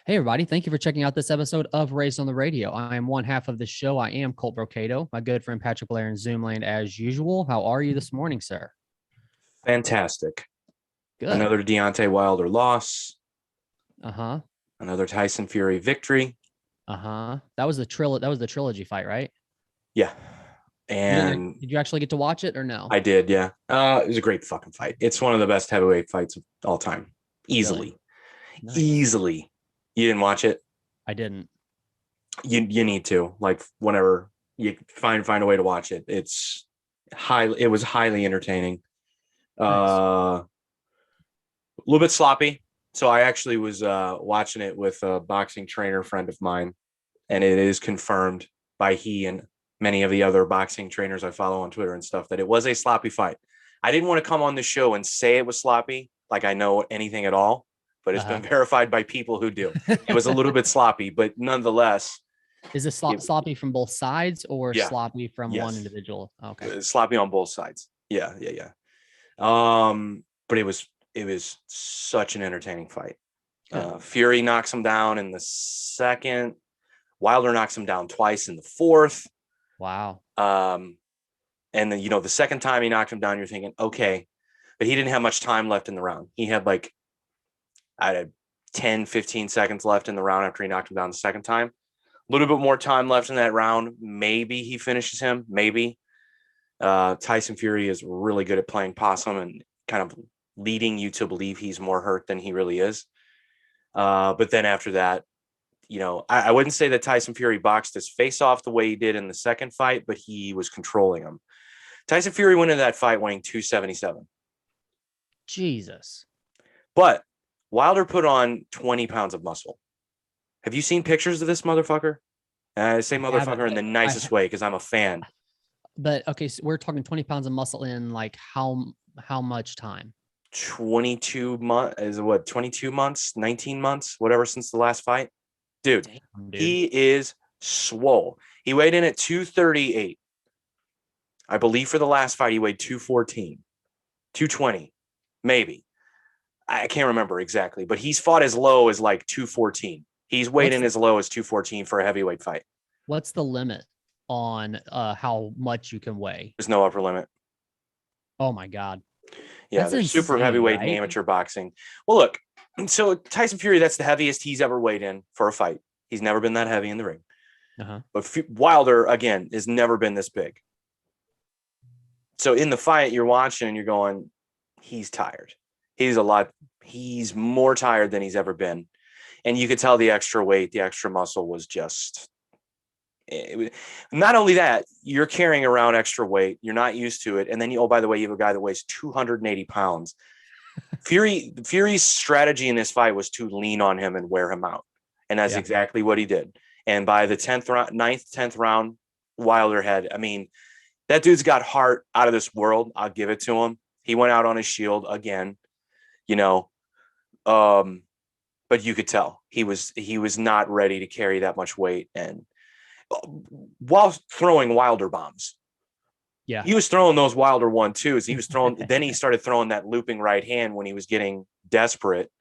Hey, everybody. Thank you for checking out this episode of Raised on the Radio. I am one half of the show. I am Colt Brocado, my good friend Patrick Blair in Zoomland as usual. How are you this morning, sir? Fantastic. Good. Another Deontay Wilder loss. Uh-huh. Another Tyson Fury victory. Uh-huh. That was the trilogy fight, right? Yeah. Did you actually get to watch it or no? I did, yeah. It was a great fucking fight. It's one of the best heavyweight fights of all time. Easily. Really? Nice. Easily. You didn't watch it? I didn't. You need to. Like whenever you find a way to watch it. It was highly entertaining. Nice. A little bit sloppy. So I actually was watching it with a boxing trainer friend of mine, and it is confirmed by he and many of the other boxing trainers I follow on Twitter and stuff that it was a sloppy fight. I didn't want to come on the show and say it was sloppy, like I know anything at all, but it's been verified by people who do. It was a little bit sloppy, but nonetheless. Is this sloppy from both sides or sloppy from one individual? Okay. Sloppy on both sides. Yeah. But it was such an entertaining fight. Fury knocks him down in the second. Wilder knocks him down twice in the fourth. Wow. And then, the second time he knocked him down, you're thinking, okay, but he didn't have much time left in the round. He had I had 10, 15 seconds left in the round after he knocked him down the second time. A little bit more time left in that round. Maybe he finishes him. Maybe. Tyson Fury is really good at playing possum and kind of leading you to believe he's more hurt than he really is. But then after that, I wouldn't say that Tyson Fury boxed his face off the way he did in the second fight, but he was controlling him. Tyson Fury went into that fight weighing 277. Jesus. But Wilder put on 20 pounds of muscle. Have you seen pictures of this motherfucker? I say motherfucker in the nicest way because I'm a fan. But okay, so we're talking 20 pounds of muscle in like how much time? 22 months is what? 22 months, 19 months, whatever since the last fight. Dude, he is swole. He weighed in at 238. I believe for the last fight he weighed 214, 220, maybe. I can't remember exactly, but he's fought as low as like 214. He's weighed in as low as 214 for a heavyweight fight. What's the limit on how much you can weigh? There's no upper limit. Oh my God. Yeah, they're super heavyweight in amateur boxing. Well, look, so Tyson Fury, that's the heaviest he's ever weighed in for a fight. He's never been that heavy in the ring. But Wilder, again, has never been this big. So in the fight, you're watching and you're going, he's tired. He's more tired than he's ever been. And you could tell the extra weight, the extra muscle was just, not only that, you're carrying around extra weight. You're not used to it. And then, by the way, you have a guy that weighs 280 pounds. Fury's strategy in this fight was to lean on him and wear him out. And that's exactly what he did. And by the 10th round, Wilder had, that dude's got heart out of this world. I'll give it to him. He went out on his shield again, but you could tell he was not ready to carry that much weight, and while throwing Wilder bombs. Yeah, he was throwing those Wilder 1-2s. He was throwing. Then he started throwing that looping right hand when he was getting desperate.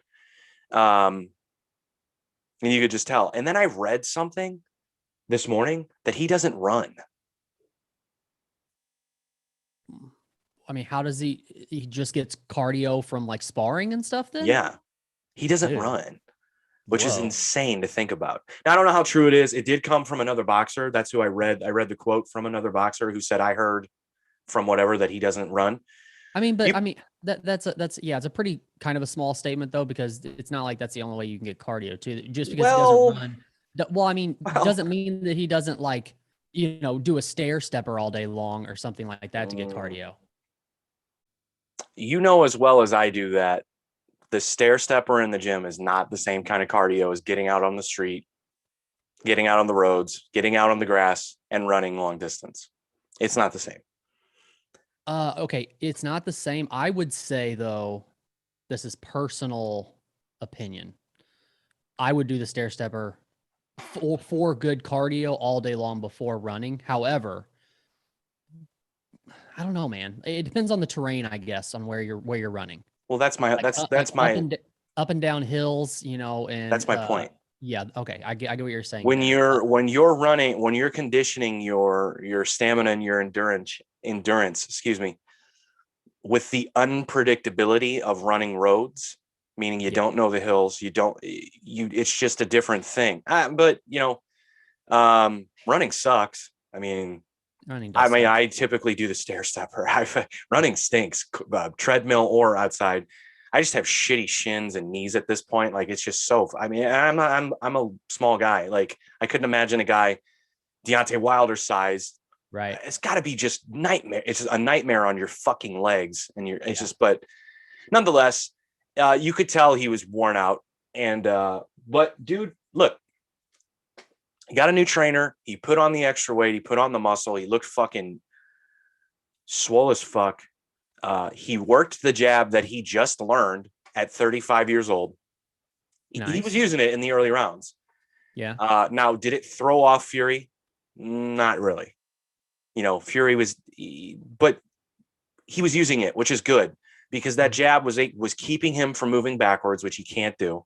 And you could just tell. And then I read something this morning that he doesn't run. How does he just gets cardio from like sparring and stuff then? Yeah. He doesn't run, which is insane to think about. Now, I don't know how true it is. It did come from another boxer. That's who I read. I read the quote from another boxer who said, I heard from whatever that he doesn't run. That's it's a pretty kind of a small statement though, because it's not like that's the only way you can get cardio too. Just because he doesn't run. Doesn't mean that he doesn't do a stair stepper all day long or something like that to get cardio. As well as I do that the stair stepper in the gym is not the same kind of cardio as getting out on the street, getting out on the roads, getting out on the grass, and running long distance. It's not the same. Okay, it's not the same. I would say, though, this is personal opinion. I would do the stair stepper for good cardio all day long before running. However, I don't know, man. It depends on the terrain, I guess, on where you're running. Well, that's my up and down hills, and that's my point. Yeah. Okay. I get what you're saying When there. you're running, when you're conditioning your stamina and your endurance, excuse me, with the unpredictability of running roads, meaning you Yeah. don't know the hills, it's just a different thing. But running sucks. Running does suck. I typically do the stair stepper. Running stinks, treadmill or outside. I just have shitty shins and knees at this point. Like it's just so. I'm a small guy. Like I couldn't imagine a guy Deontay Wilder size. Right. It's got to be just nightmare. It's a nightmare on your fucking legs, and it's Yeah. just. But nonetheless, you could tell he was worn out. And but dude, look, he got a new trainer. He put on the extra weight. He put on the muscle. He looked fucking swole as fuck. He worked the jab that he just learned at 35 years old. Nice. He was using it in the early rounds. Yeah. Now, did it throw off Fury? Not really. Fury but he was using it, which is good because that jab was keeping him from moving backwards, which he can't do.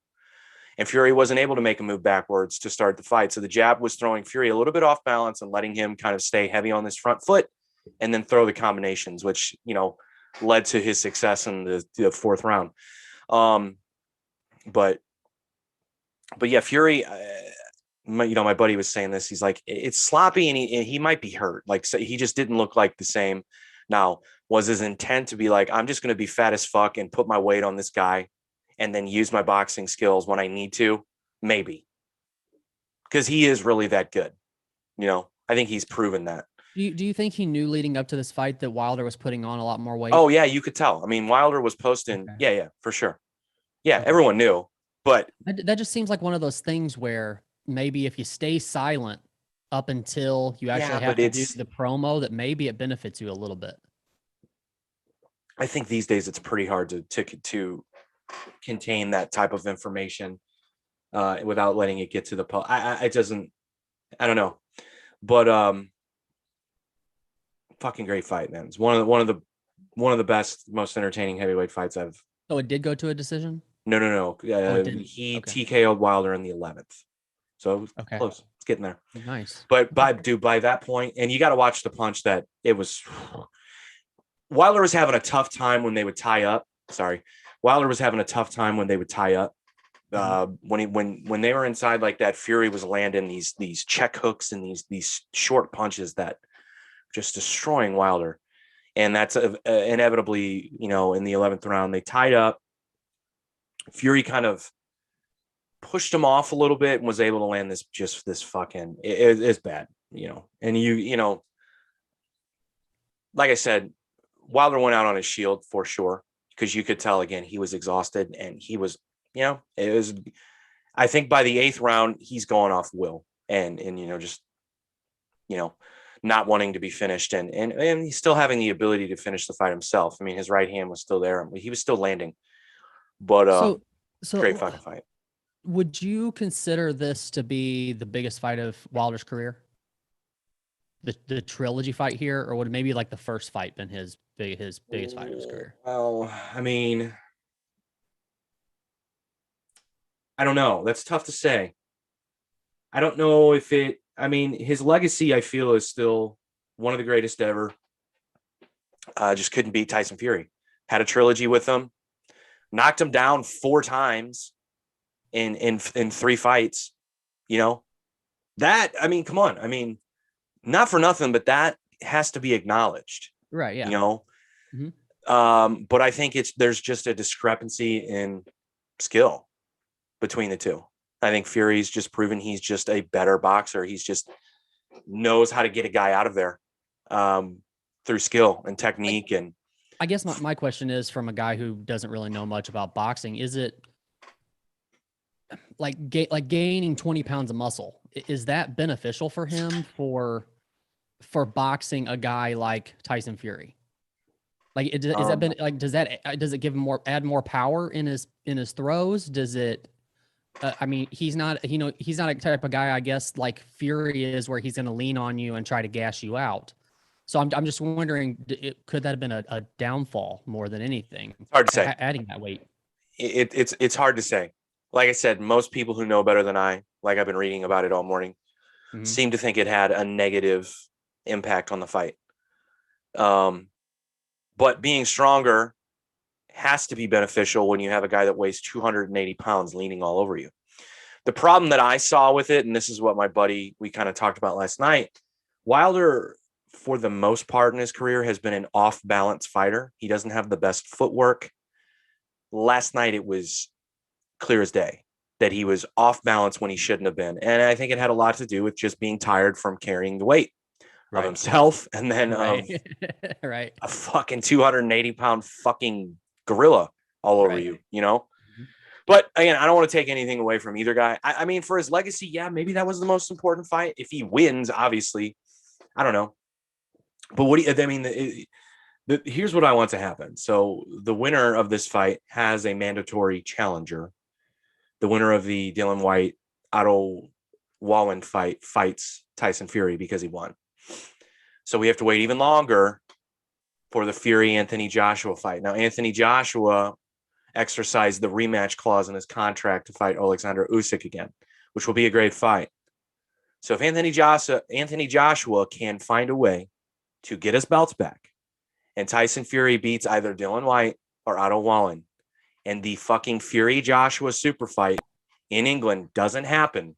And Fury wasn't able to make a move backwards to start the fight. So the jab was throwing Fury a little bit off balance and letting him kind of stay heavy on this front foot and then throw the combinations, which, led to his success in the fourth round. But yeah, Fury, my buddy was saying this. He's like, it's sloppy and he might be hurt. Like, so he just didn't look like the same. Now, was his intent to be like, I'm just going to be fat as fuck and put my weight on this guy and then use my boxing skills when I need to? Maybe. Because he is really that good. I think he's proven that. Do you think he knew leading up to this fight that Wilder was putting on a lot more weight? Oh, yeah, you could tell. Wilder was posting. Okay. Yeah, for sure. Yeah, everyone knew. But that just seems like one of those things where maybe if you stay silent up until you actually have to do the promo, that maybe it benefits you a little bit. I think these days it's pretty hard to contain that type of information without letting it get to the public. I don't know. But fucking great fight, man. It's one of the best, most entertaining heavyweight fights I've. So it did go to a decision? No. He TKO'd Wilder in the 11th. So close. It's getting there. Nice. But by that point, and you got to watch the punch that it was. Wilder was having a tough time when they would tie up. Wilder was having a tough time when they would tie up. When they were inside like that, Fury was landing these check hooks and these short punches that just destroying Wilder. And that's inevitably, in the 11th round, they tied up. Fury kind of pushed him off a little bit and was able to land this fucking, it's bad, and like I said, Wilder went out on his shield for sure, because you could tell, again, he was exhausted and he was, I think by the 8th round, he's going off will and just, not wanting to be finished and he's still having the ability to finish the fight himself. His right hand was still there. He was still landing, but so great fucking fight. Would you consider this to be the biggest fight of Wilder's career? The trilogy fight here, or would it maybe like the first fight been his biggest fight of his career? Well, I don't know. That's tough to say. I don't know if his legacy, I feel, is still one of the greatest ever. Just couldn't beat Tyson Fury. Had a trilogy with him, knocked him down 4 times in 3 fights. That, come on. Not for nothing, but that has to be acknowledged. Right. Yeah. Mm-hmm. But I think there's just a discrepancy in skill between the two. I think Fury's just proven he's just a better boxer. He's just knows how to get a guy out of there through skill and technique. And I guess my question is, from a guy who doesn't really know much about boxing, is it like gaining 20 pounds of muscle? Is that beneficial for him for boxing a guy like Tyson Fury? Like, does it give him add more power in his throws? Does it? He's not a type of guy, I guess, like Fury is, where he's going to lean on you and try to gas you out. So I'm just wondering, could that have been a downfall more than anything? It's hard to say. Adding that weight. It's hard to say. Like I said, most people who know better than I like I've been reading about it all morning, seem to think it had a negative impact on the fight. But being stronger has to be beneficial when you have a guy that weighs 280 pounds leaning all over you. The problem that I saw with it, and this is what my buddy, we kind of talked about last night, Wilder, for the most part in his career, has been an off-balance fighter. He doesn't have the best footwork. Last night, it was clear as day that he was off balance when he shouldn't have been. And I think it had a lot to do with just being tired from carrying the weight of himself and then of a fucking 280-pound fucking gorilla all over you, you know? But again, I don't want to take anything away from either guy. I mean, for his legacy, yeah, maybe that was the most important fight. If he wins, obviously, I don't know. But what do you, I mean, here's what I want to happen. So the winner of this fight has a mandatory challenger. The winner of the Dillian Whyte Otto Wallin fight fights Tyson Fury because he won. So we have to wait even longer for the Fury Anthony Joshua fight. Now, Anthony Joshua exercised the rematch clause in his contract to fight Alexander Usyk again, which will be a great fight. So if Anthony Joshua can find a way to get his belts back, and Tyson Fury beats either Dillian Whyte or Otto Wallin, and the fucking Fury Joshua super fight in England doesn't happen,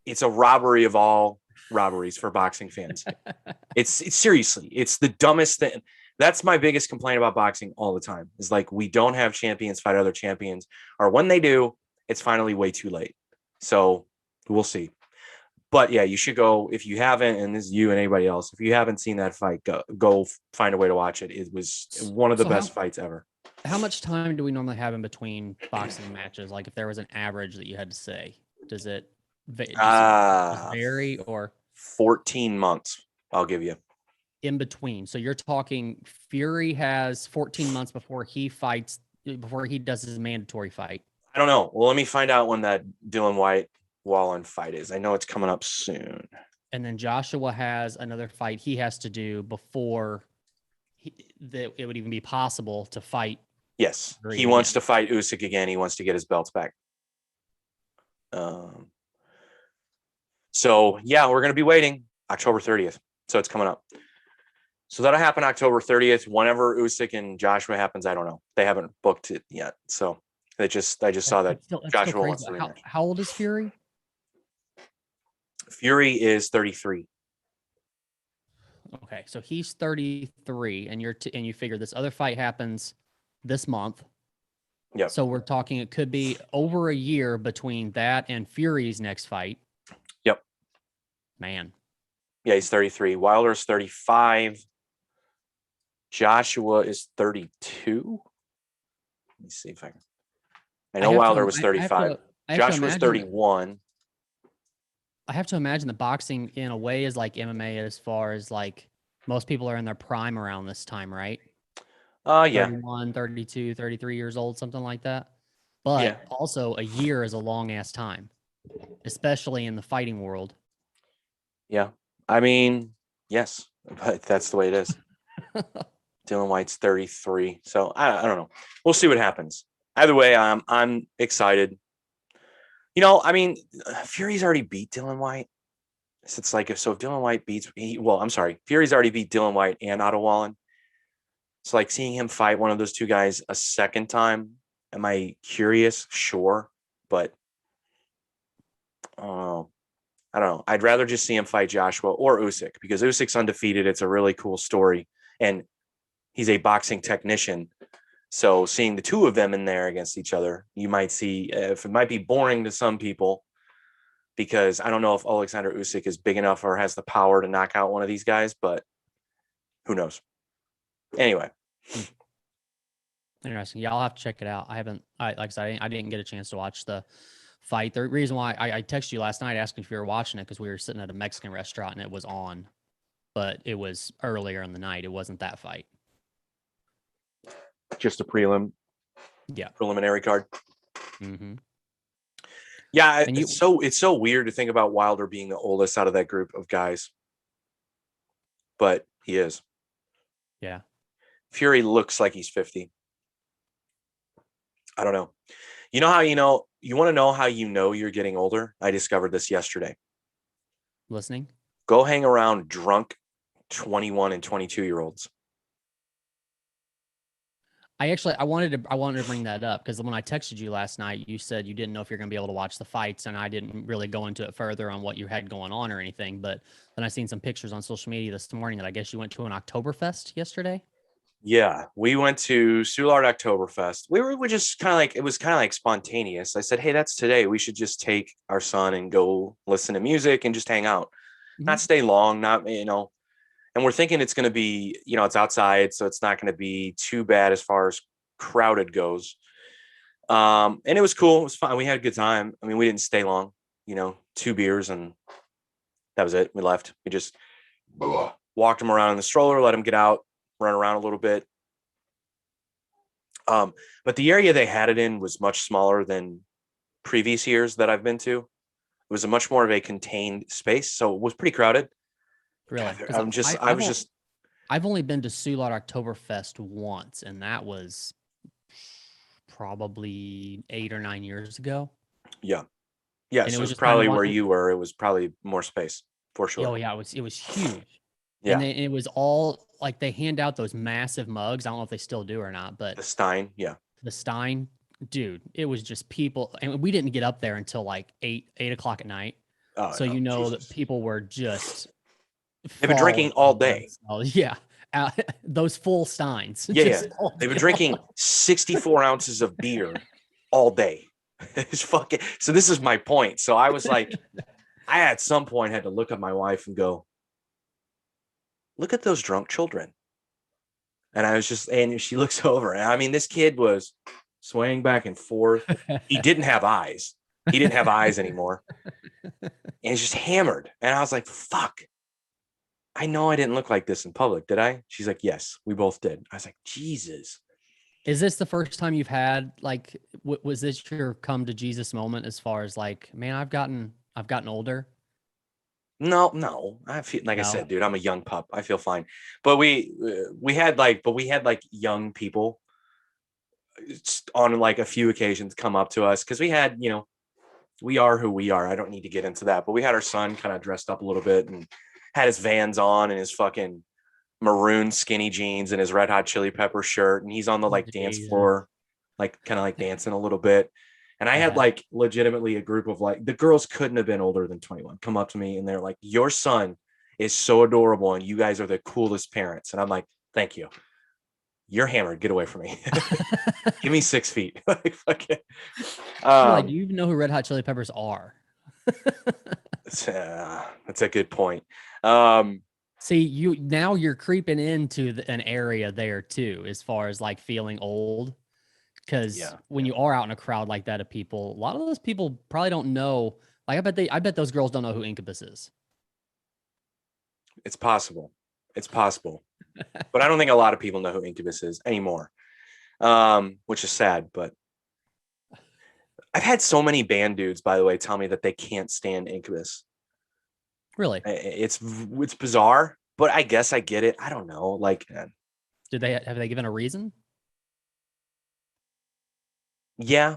it's a robbery of all robberies for boxing fans. It's seriously, it's the dumbest thing. That's my biggest complaint about boxing all the time, is like, we don't have champions fight other champions, or when they do, it's finally way too late. So we'll see. But yeah, you should go, if you haven't, and this is you and anybody else, if you haven't seen that fight, go find a way to watch it. It was one of the best fights ever. How much time do we normally have in between boxing matches? Like, if there was an average that you had to say, does it vary, or 14 months? I'll give you in between. So you're talking Fury has 14 months before he fights, before he does his mandatory fight. I don't know. Well, let me find out when that Dillian Whyte Wallin fight is. I know it's coming up soon. And then Joshua has another fight he has to do before it would even be possible to fight. Yes, he wants to fight Usyk again. He wants to get his belts back. So yeah, we're gonna be waiting October 30th. So it's coming up. So that'll happen October 30th. Whenever Usyk and Joshua happens, I don't know. They haven't booked it yet. So I just saw that Joshua wants to rematch. How old is Fury? Fury is 33. Okay, so he's 33, and you figure this other fight happens this month. Yeah. So we're talking, it could be over a year between that and Fury's next fight. Yep. Man. Yeah, he's 33. Wilder's 35. Joshua is 32. Let me see if I can. I know Wilder was 35. Joshua was 31. I have to imagine that boxing in a way is like MMA, as far as like most people are in their prime around this time, right? Yeah. 31, 32, 33 years old, something like that. But also a year is a long ass time, especially in the fighting world. Yeah. I mean, yes, but that's the way it is. Dillian Whyte's 33. So I don't know. We'll see what happens. Either way, I'm excited. You know, I mean, Fury's already beat Dillian Whyte. So it's like, if Dillian Whyte Fury's already beat Dillian Whyte and Otto Wallin. It's like seeing him fight one of those two guys a second time. Am I curious? Sure. But I don't know. I'd rather just see him fight Joshua or Usyk, because Usyk's undefeated. It's a really cool story. And he's a boxing technician. So seeing the two of them in there against each other, you might see if it might be boring to some people, because I don't know if Alexander Usyk is big enough or has the power to knock out one of these guys, but who knows? Anyway. Interesting. Yeah, I'll have to check it out. Like I said, I didn't get a chance to watch the fight. The reason why I texted you last night asking if you were watching it, because we were sitting at a Mexican restaurant and it was on, but it was earlier in the night. It wasn't that fight. Just a preliminary card. Mm-hmm. Yeah, it's so weird to think about Wilder being the oldest out of that group of guys, but he is. Yeah. Fury looks like he's 50. I don't know. You know how You want to know how you know you're getting older? I discovered this yesterday. Listening. Go hang around drunk 21 and 22-year-olds. I wanted to bring that up because when I texted you last night, you said you didn't know if you're going to be able to watch the fights, and I didn't really go into it further on what you had going on or anything. But then I seen some pictures on social media this morning that I guess you went to an Oktoberfest yesterday. Yeah, we went to Soulard Oktoberfest. We just kind of like, it was kind of like spontaneous. I said, hey, that's today. We should just take our son and go listen to music and just hang out, not Mhm. stay long, not, and we're thinking it's going to be, it's outside, so it's not going to be too bad as far as crowded goes. And it was cool. It was fun. We had a good time. I mean, we didn't stay long, 2 beers and that was it. We left. We just walked him around in the stroller, let him get out, run around a little bit. But the area they had it in was much smaller than previous years that I've been to. It was a much more of a contained space, so it was pretty crowded. Really? God, Because I was just I've only been to Soulard Oktoberfest once, and that was probably 8 or 9 years ago. yeah. Yeah, And it so was it's just kind of probably one. where you were. It was probably more space for sure. Oh yeah, it was huge. And Yeah, then it was all like they hand out those massive mugs. I don't know if they still do or not, but the Stein. Yeah. the Stein, dude, it was just people, and we didn't get up there until like 8 o'clock at night. Oh So no, that Jesus. people were just They've been falling drinking all over day. themselves. Yeah, those full Steins, Yeah, just yeah. all They've been day drinking long. 64 ounces of beer all day. It's fucking. So this is my point. So I was like, I at some point had to look at my wife and go, look at those drunk children. And I was just, and she looks over, and I mean, this kid was swaying back and forth. He didn't have eyes. He didn't have eyes anymore. And he's just hammered. And I was like, fuck. I know I didn't look like this in public, did I? She's like, yes, we both did. I was like, Jesus. Is this the first time you've had like was this your come to Jesus moment as far as like, man, I've gotten older? No. I feel like I No. said, dude, I'm a young pup. I feel fine. But we had like young people on like a few occasions come up to us because we had, we are who we are. I don't need to get into that, but we had our son kind of dressed up a little bit and had his Vans on and his fucking maroon skinny jeans and his Red Hot Chili Pepper shirt, and he's on the like dance Jesus. floor, like kind of like dancing a little bit. And I had Yeah. like legitimately a group of like, the girls couldn't have been older than 21 come up to me and they're like, your son is so adorable and you guys are the coolest parents. And I'm like, thank you. You're hammered. Get away from me. Give me 6 feet. Like, fucking, You're like, do you even know who Red Hot Chili Peppers are? that's a good point. See, you're creeping into an area there too, as far as like feeling old. Because Yeah, when you are out in a crowd like that of people, a lot of those people probably don't know. Like, I bet those girls don't know who Incubus is. it's possible. It's possible. But I don't think a lot of people know who Incubus is anymore, which is sad. But I've had so many band dudes, by the way, tell me that they can't stand Incubus. Really? It's bizarre, but I guess I get it. I don't know. Like, Have they given a reason? yeah,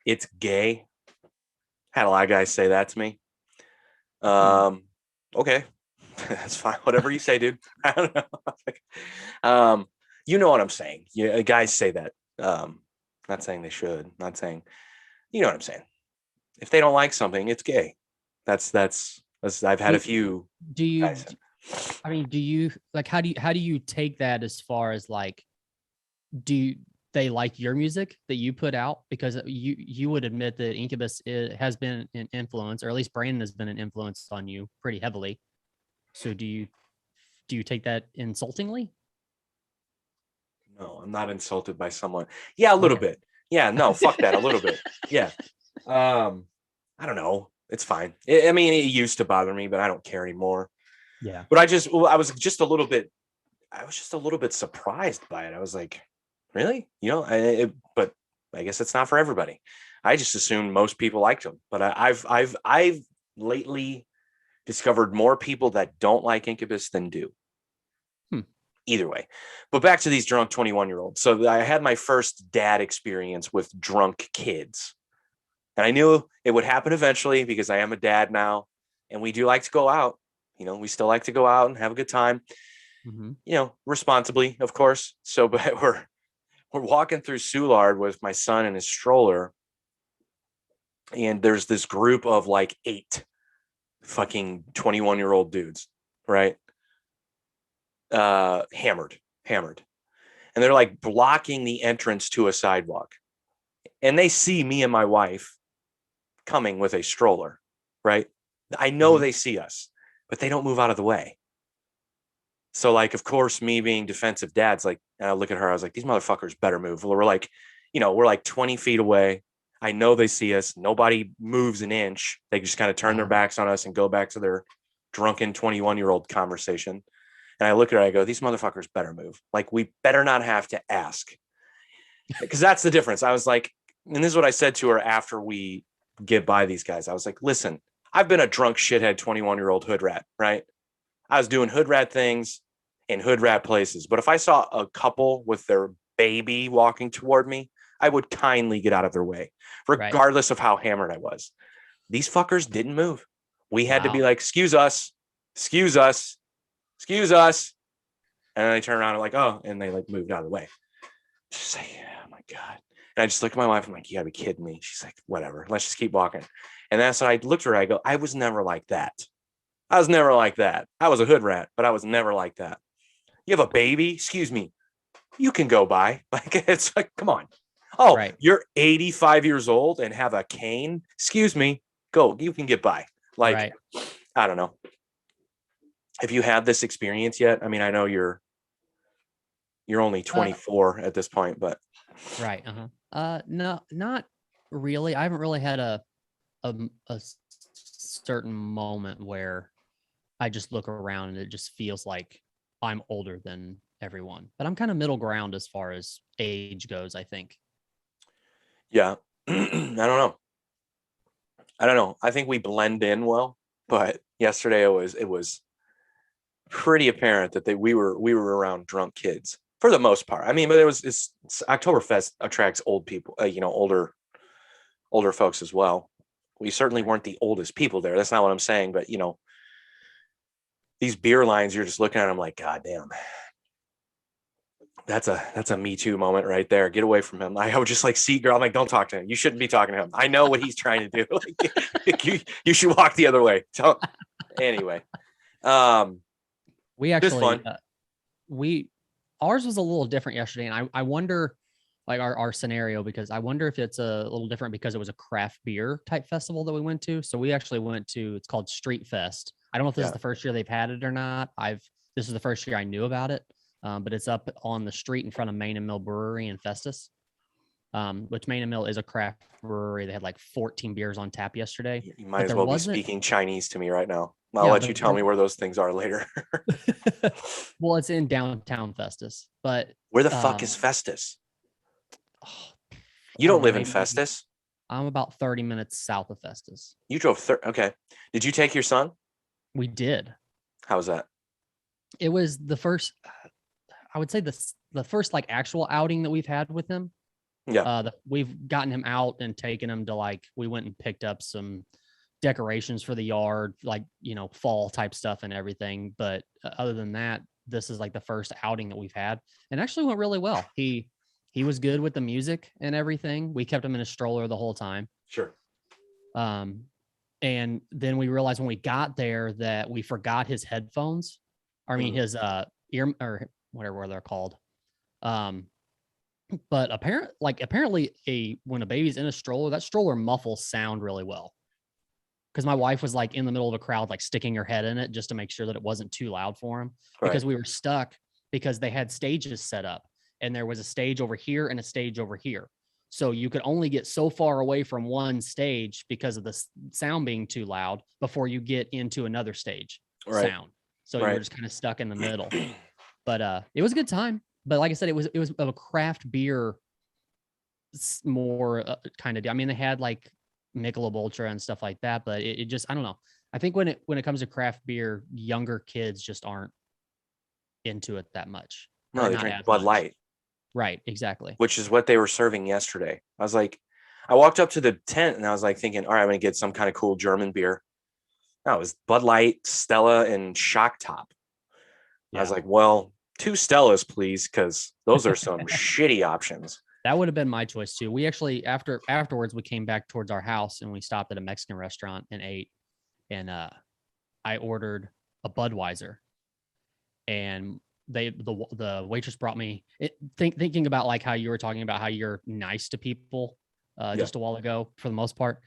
it's gay. Had a lot of guys say that to me. Okay, that's fine. Whatever you say, dude. I don't know. You know what I'm saying. Yeah, guys say that. Not saying they should. Not saying. You know what I'm saying. If they don't like something, it's gay. That's I've had a few Do you? guys. I mean, do you like? How do you take that as far as like? Do they like your music that you put out? Because you would admit that Incubus has been an influence, or at least Brandon has been an influence on you pretty heavily. So do you take that insultingly? No, I'm not insulted by someone. Yeah, a little Okay. bit. Yeah, no, fuck that. A little bit. Yeah. I don't know. It's fine. I mean, it used to bother me, but I don't care anymore. Yeah. But I was just a little bit. I was just a little bit surprised by it. I was like, really? But I guess it's not for everybody. I just assumed most people liked them. But I've lately discovered more people that don't like Incubus than do. Hmm. either way. But back to these drunk 21-year-olds. So I had my first dad experience with drunk kids. And I knew it would happen eventually because I am a dad now. And we do like to go out. We still like to go out and have a good time, responsibly, of course. So, but we're walking through Soulard with my son in his stroller. And there's this group of like 8 fucking 21-year-old dudes, right? Hammered. And they're like blocking the entrance to a sidewalk. And they see me and my wife coming with a stroller, right? I know they see us, but they don't move out of the way. So like, of course, me being defensive dad's like, and I look at her, I was like, these motherfuckers better move. We're like, we're like 20 feet away. I know they see us. Nobody moves an inch. They just kind of turn their backs on us and go back to their drunken 21-year-old conversation. And I look at her, I go, these motherfuckers better move. Like, we better not have to ask. Because that's the difference. I was like, and this is what I said to her after we get by these guys. I was like, listen, I've been a drunk shithead 21-year-old hood rat, right? I was doing hood rat things in hood rat places. But if I saw a couple with their baby walking toward me, I would kindly get out of their way, regardless of how hammered I was. These fuckers didn't move. We had to be like, excuse us. And then they turn around and like, oh, and they like moved out of the way. She's like, oh my God. And I just look at my wife. I'm like, you gotta be kidding me. She's like, whatever, let's just keep walking. And that's when I looked at her. I go, I was never like that. I was a hood rat, but I was never like that. You have a baby? Excuse me. You can go by. Like, it's like, come on. Oh, You're 85 years old and have a cane? Excuse me. Go. You can get by. Like, I don't know. Have you had this experience yet? I mean, I know you're only 24 at this point, but no, not really. I haven't really had a certain moment where I just look around and it just feels like I'm older than everyone. But I'm kind of middle ground as far as age goes, I think. Yeah. I don't know. I think we blend in well, but yesterday it was pretty apparent that we were around drunk kids for the most part. I mean, but it's Oktoberfest attracts old people, older folks as well. We certainly weren't the oldest people there. That's not what I'm saying, but these beer lines, you're just looking at them like, God damn. That's a Me Too moment right there. Get away from him. I would just like see girl. I'm like, don't talk to him. You shouldn't be talking to him. I know what he's trying to do. Like, you should walk the other way. Anyway, we actually ours was a little different yesterday, and I wonder, like our scenario, because I wonder if it's a little different because it was a craft beer type festival that we went to. So we actually went to, it's called Street Fest. I don't know if this is the first year they've had it or not. This is the first year I knew about it. But it's up on the street in front of Main and Mill Brewery in Festus, which Main and Mill is a craft brewery. They had like 14 beers on tap yesterday. You might as well be speaking Chinese to me right now. I'll let you tell me where those things are later. Well, it's in downtown Festus, but where the fuck is Festus? You don't live in Festus? I'm about 30 minutes south of Festus. You drove okay. Did you take your son? We did. How was that? It was the first, I would say the first like actual outing that we've had with him. Yeah. We've gotten him out and taken him to we went and picked up some decorations for the yard, fall type stuff and everything. But other than that, this is like the first outing that we've had, and actually went really well. He was good with the music and everything. We kept him in a stroller the whole time. Sure. And then we realized when we got there that we forgot his headphones. I mean, his ear or whatever they're called. But apparently when a baby's in a stroller, that stroller muffles sound really well. Because my wife was like in the middle of a crowd, like sticking her head in it just to make sure that it wasn't too loud for him. Because we were stuck because they had stages set up, and there was a stage over here and a stage over here. So you could only get so far away from one stage because of the sound being too loud before you get into another stage sound. So you were just kind of stuck in the middle. But it was a good time. But like I said, it was of a craft beer more kind of. I mean, they had like Michelob Ultra and stuff like that, but it just, I don't know. I think when it comes to craft beer, younger kids just aren't into it that much. No, they not drink as Bud much. Light, Right, exactly. which is what they were serving yesterday. I was like, I walked up to the tent and I was like thinking, all right, I'm gonna get some kind of cool German beer. No, it was Bud Light, Stella, and Shock Top. I was like, well, 2 Stellas, please, because those are some shitty options. That would have been my choice too. We actually afterwards we came back towards our house and we stopped at a Mexican restaurant and ate. And I ordered a Budweiser, and the waitress brought me thinking about like how you were talking about how you're nice to people just a while ago for the most part,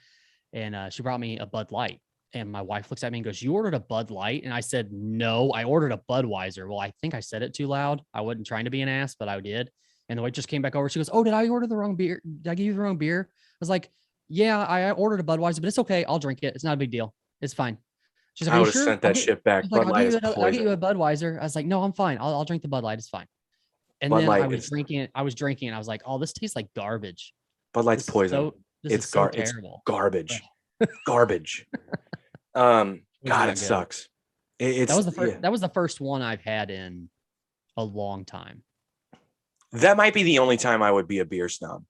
and she brought me a Bud Light. And my wife looks at me and goes, "You ordered a Bud Light?" And I said, "No, I ordered a Budweiser." Well, I think I said it too loud. I wasn't trying to be an ass, but I did. And the waitress came back over. She goes, "Oh, did I order the wrong beer? Did I give you the wrong beer?" I was like, "Yeah, I ordered a Budweiser, but it's okay. I'll drink it. It's not a big deal. It's fine." She's like, I "Are you would have sure?" sent that shit back. Like, Bud Light is I'll get you a poison. Budweiser. I was like, "No, I'm fine. I'll drink the Bud Light. It's fine." And Bud then I Light was is drinking. I was drinking. And I was like, "Oh, this tastes like garbage. Bud Light's This is poison. so this It's is so it's terrible." garbage. Garbage. Was God, not it good. sucks. That was the first. That was the first one I've had in a long time. That might be the only time I would be a beer snob.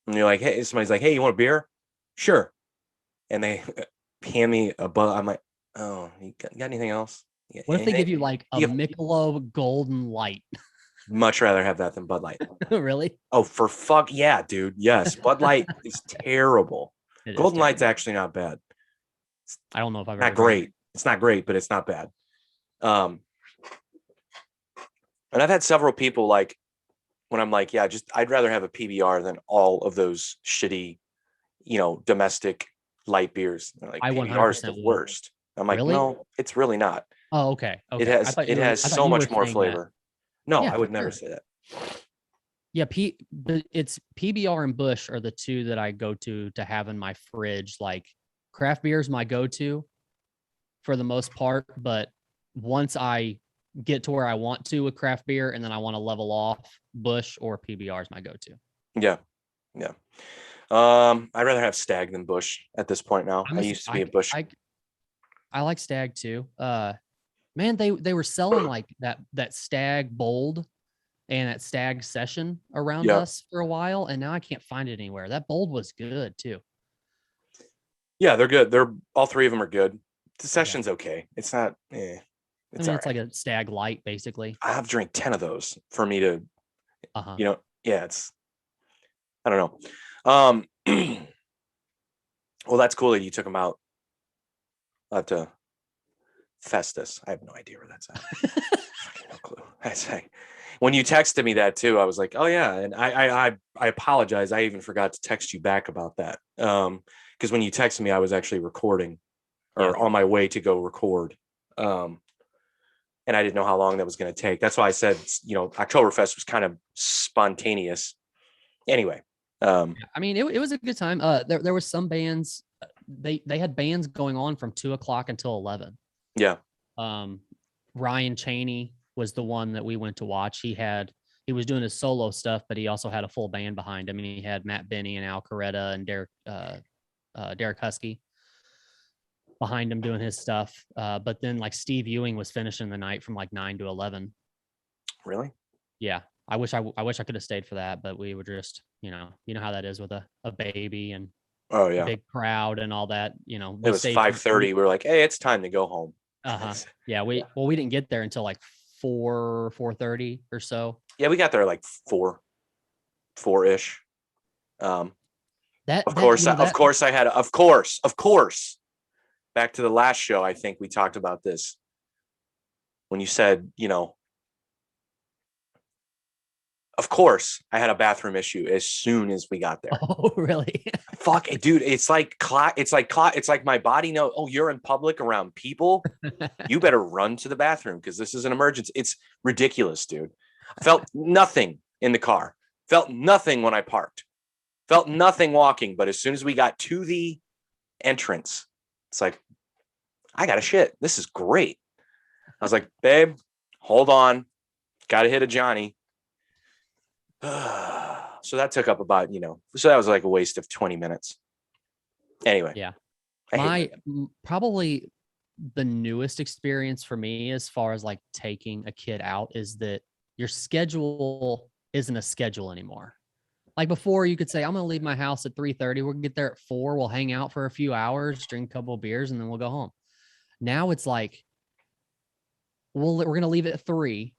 And you're like, hey, somebody's like, hey, you want a beer? Sure. And they hand me a Bud. I'm like, oh, you got anything else? What if they give you like a you- Michelob Golden Light? Much rather have that than Bud Light. Really? Oh, for fuck yeah, dude. Yes, Bud Light is terrible. Golden Light's actually not bad. I don't know if I've not ever great. It's not great, but it's not bad. And I've had several people like when I'm like, yeah, just I'd rather have a PBR than all of those shitty, domestic light beers. They're like, PBR is the worst. I'm like, Really? no, it's really not. Oh, okay. It has so much more flavor. No, yeah, I would never say that. Yeah, but it's PBR and Busch are the two that I go to have in my fridge. Like craft beer is my go-to for the most part, but once I get to where I want to with craft beer and then I want to level off, Busch or PBR is my go-to. Yeah. Yeah. I'd rather have Stag than Busch at this point now. I used to be a Busch. I like Stag too. Man, they were selling like that Stag Bold and that Stag Session around us for a while, and now I can't find it anywhere. That Bold was good too. Yeah, they're good. All three of them are good. The Session's okay. It's not. It's it's like a Stag Light, basically. I have to drink 10 of those for me to, it's. I don't know. Well, that's cool that you took them out. I'll have to Festus. I have no idea where that's at. No clue. I say. When you texted me that too, I was like, oh yeah. And I apologize. I even forgot to text you back about that. Because when you texted me, I was actually recording or on my way to go record. And I didn't know how long that was going to take. That's why I said, Oktoberfest was kind of spontaneous. Anyway. I mean, it was a good time. There was some bands, they had bands going on from 2:00 until 11. Yeah. Ryan Chaney was the one that we went to watch. He was doing his solo stuff, but he also had a full band behind him. I mean, he had Matt Benny and Al Coretta and Derek Husky behind him doing his stuff. But then like Steve Ewing was finishing the night from like 9 to 11. Really? Yeah. I wish I could have stayed for that, but we were just, you know how that is with a baby and a big crowd and all that, It was 5:30. We were like, hey, it's time to go home. Yeah. We didn't get there until like 4:30 or so. Yeah, we got there like 4-ish. Of course. Back to the last show, I think we talked about this. When you said, of course, I had a bathroom issue as soon as we got there. Oh, really? Fuck it, dude. It's like my body knows, oh, you're in public around people. You better run to the bathroom because this is an emergency. It's ridiculous, dude. I felt nothing in the car. Felt nothing when I parked. Felt nothing walking. But as soon as we got to the entrance, it's like, I got a shit. This is great. I was like, babe, hold on. Got to hit a Johnny. So that took up about, so that was like a waste of 20 minutes. Anyway. Yeah. Probably the newest experience for me as far as like taking a kid out is that your schedule isn't a schedule anymore. Like before, you could say, I'm going to leave my house at 3:30. We'll get there at 4. We'll hang out for a few hours, drink a couple of beers, and then we'll go home. Now it's like, we're going to leave it at 3.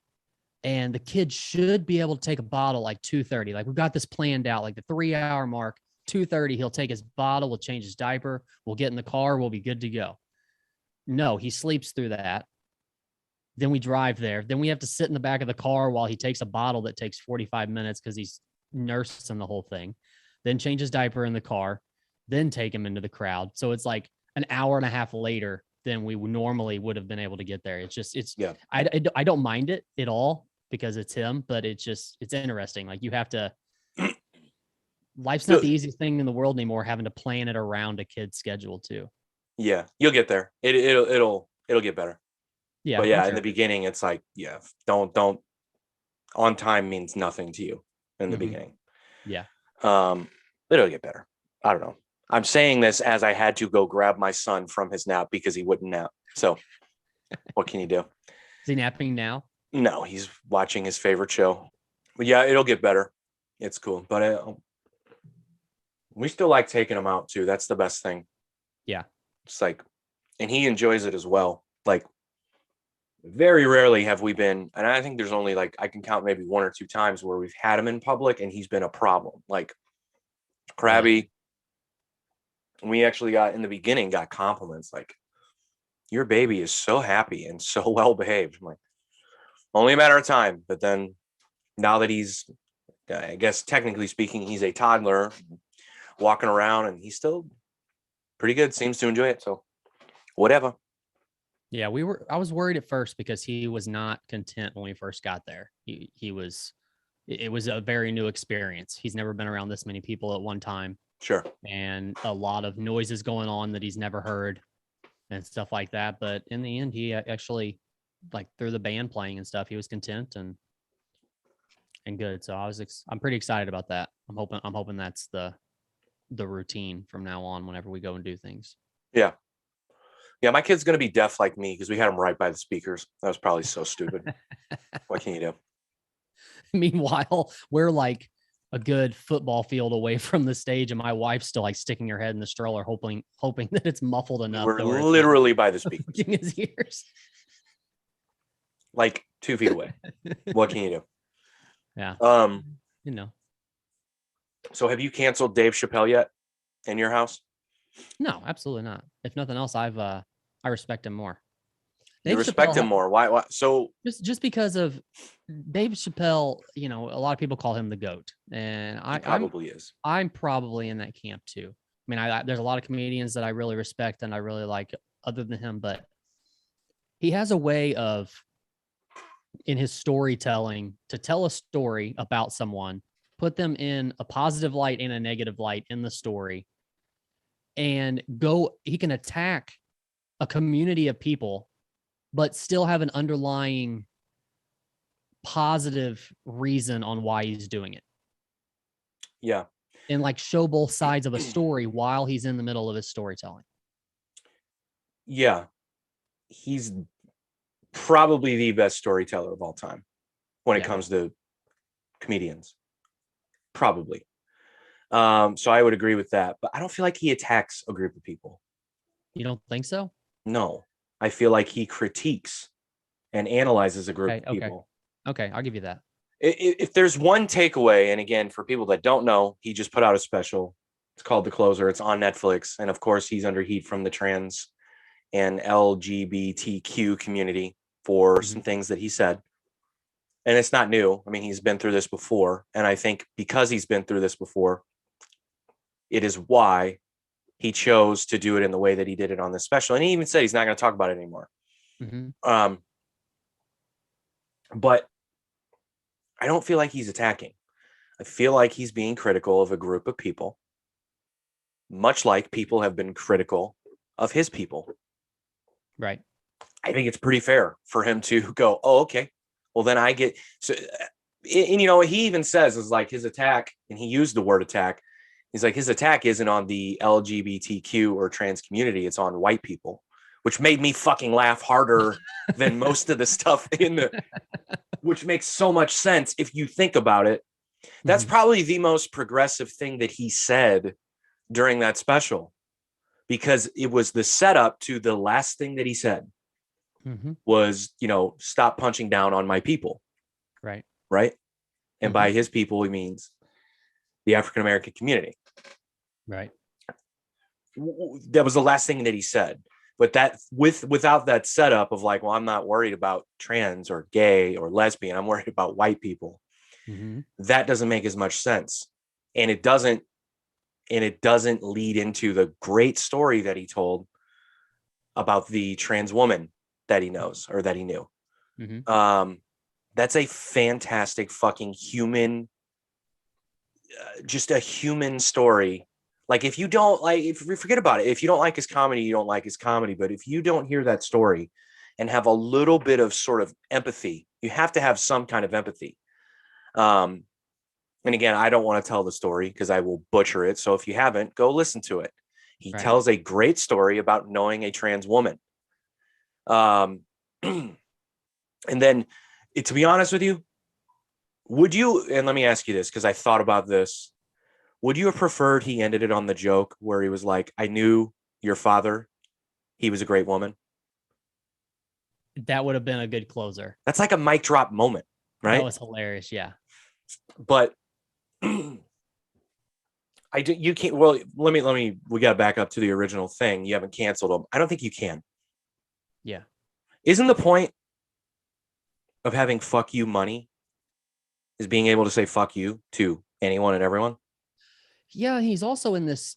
And the kid should be able to take a bottle like 2:30. Like we've got this planned out, like the 3-hour mark, 2:30, he'll take his bottle, we'll change his diaper, we'll get in the car, we'll be good to go. No, he sleeps through that. Then we drive there. Then we have to sit in the back of the car while he takes a bottle that takes 45 minutes because he's nursing the whole thing. Then change his diaper in the car, then take him into the crowd. So it's like an hour and a half later than we normally would have been able to get there. It's just, I don't mind it at all because it's him, but it's interesting. Like you have to, life's not the easiest thing in the world anymore, having to plan it around a kid's schedule too. Yeah, you'll get there. It'll get better. Yeah. But yeah, in the beginning, it's like, don't on time means nothing to you in the beginning. Yeah. It'll get better. I don't know. I'm saying this as I had to go grab my son from his nap because he wouldn't nap. So what can you do? Is he napping now? No, he's watching his favorite show. But yeah, it'll get better. It's cool. But we still like taking him out too. That's the best thing. Yeah. It's like, and he enjoys it as well. Like very rarely have we been, and I think there's only like, I can count maybe 1 or 2 times where we've had him in public and he's been a problem. Like Krabby, we actually got in the beginning, got compliments like, your baby is so happy and so well behaved. I'm like, only a matter of time. But then now that he's, I guess technically speaking, he's a toddler walking around and he's still pretty good, seems to enjoy it. So whatever. Yeah, I was worried at first because he was not content when we first got there. It was a very new experience. He's never been around this many people at one time. Sure. And a lot of noises going on that he's never heard and stuff like that. But in the end, he actually, like through the band playing and stuff, he was content and good. So I'm pretty excited about that. I'm hoping that's the routine from now on whenever we go and do things. Yeah. Yeah, my kid's going to be deaf like me because we had him right by the speakers. That was probably so stupid. What can you do? Meanwhile, we're like a good football field away from the stage, and my wife's still like sticking her head in the stroller, hoping that it's muffled enough. We're literally by the speakers. His ears. Like 2 feet away. What can you do? Yeah. You know. So have you canceled Dave Chappelle yet in your house? No, absolutely not. If nothing else, I respect him more. You respect him more. Why? So just because of Dave Chappelle, you know, a lot of people call him the GOAT, and he probably is. I'm probably in that camp too. I mean, there's a lot of comedians that I really respect and I really like other than him, but he has a way of, in his storytelling, to tell a story about someone, put them in a positive light and a negative light in the story, and he can attack a community of people, but still have an underlying positive reason on why he's doing it. Yeah. And like show both sides of a story while he's in the middle of his storytelling. Yeah. He's probably the best storyteller of all time when it comes to comedians. Probably. So I would agree with that, but I don't feel like he attacks a group of people. You don't think so? No, I feel like he critiques and analyzes a group of people. Okay, I'll give you that. If there's one takeaway, and again, for people that don't know, he just put out a special. It's called The Closer. It's on Netflix. And of course, he's under heat from the trans and LGBTQ community for some things that he said. And it's not new. I mean, he's been through this before. And I think because he's been through this before, it is why he chose to do it in the way that he did it on this special. And he even said he's not going to talk about it anymore. Mm-hmm. But I don't feel like he's attacking. I feel like he's being critical of a group of people, much like people have been critical of his people. Right. I think it's pretty fair for him to go, oh, okay, well, then I get so. And you know, he even says is like his attack, and he used the word attack. He's like, his attack isn't on the LGBTQ or trans community. It's on white people, which made me fucking laugh harder than most of the stuff which makes so much sense if you think about it. That's probably the most progressive thing that he said during that special, because it was the setup to the last thing that he said was, stop punching down on my people. Right. Right. And by his people, he means the African-American community. Right. That was the last thing that he said. But that without that setup of like, well, I'm not worried about trans or gay or lesbian, I'm worried about white people. That doesn't make as much sense. And it doesn't lead into the great story that he told about the trans woman that he knows or that he knew. That's a fantastic fucking human, just a human story. Like, if you forget about it, if you don't like his comedy, you don't like his comedy. But if you don't hear that story and have a little bit of sort of empathy, you have to have some kind of empathy. And again, I don't want to tell the story because I will butcher it. So if you haven't, go listen to it. He tells a great story about knowing a trans woman. And then, to be honest with you, would you, and let me ask you this, because I thought about this, would you have preferred he ended it on the joke where he was like, I knew your father, he was a great woman? That would have been a good closer. That's like a mic drop moment, right? That was hilarious. Yeah. But you can't, well, let me, we got to back up to the original thing. You haven't canceled him. I don't think you can. Yeah. Isn't the point of having fuck you money is being able to say fuck you to anyone and everyone? Yeah, he's also in this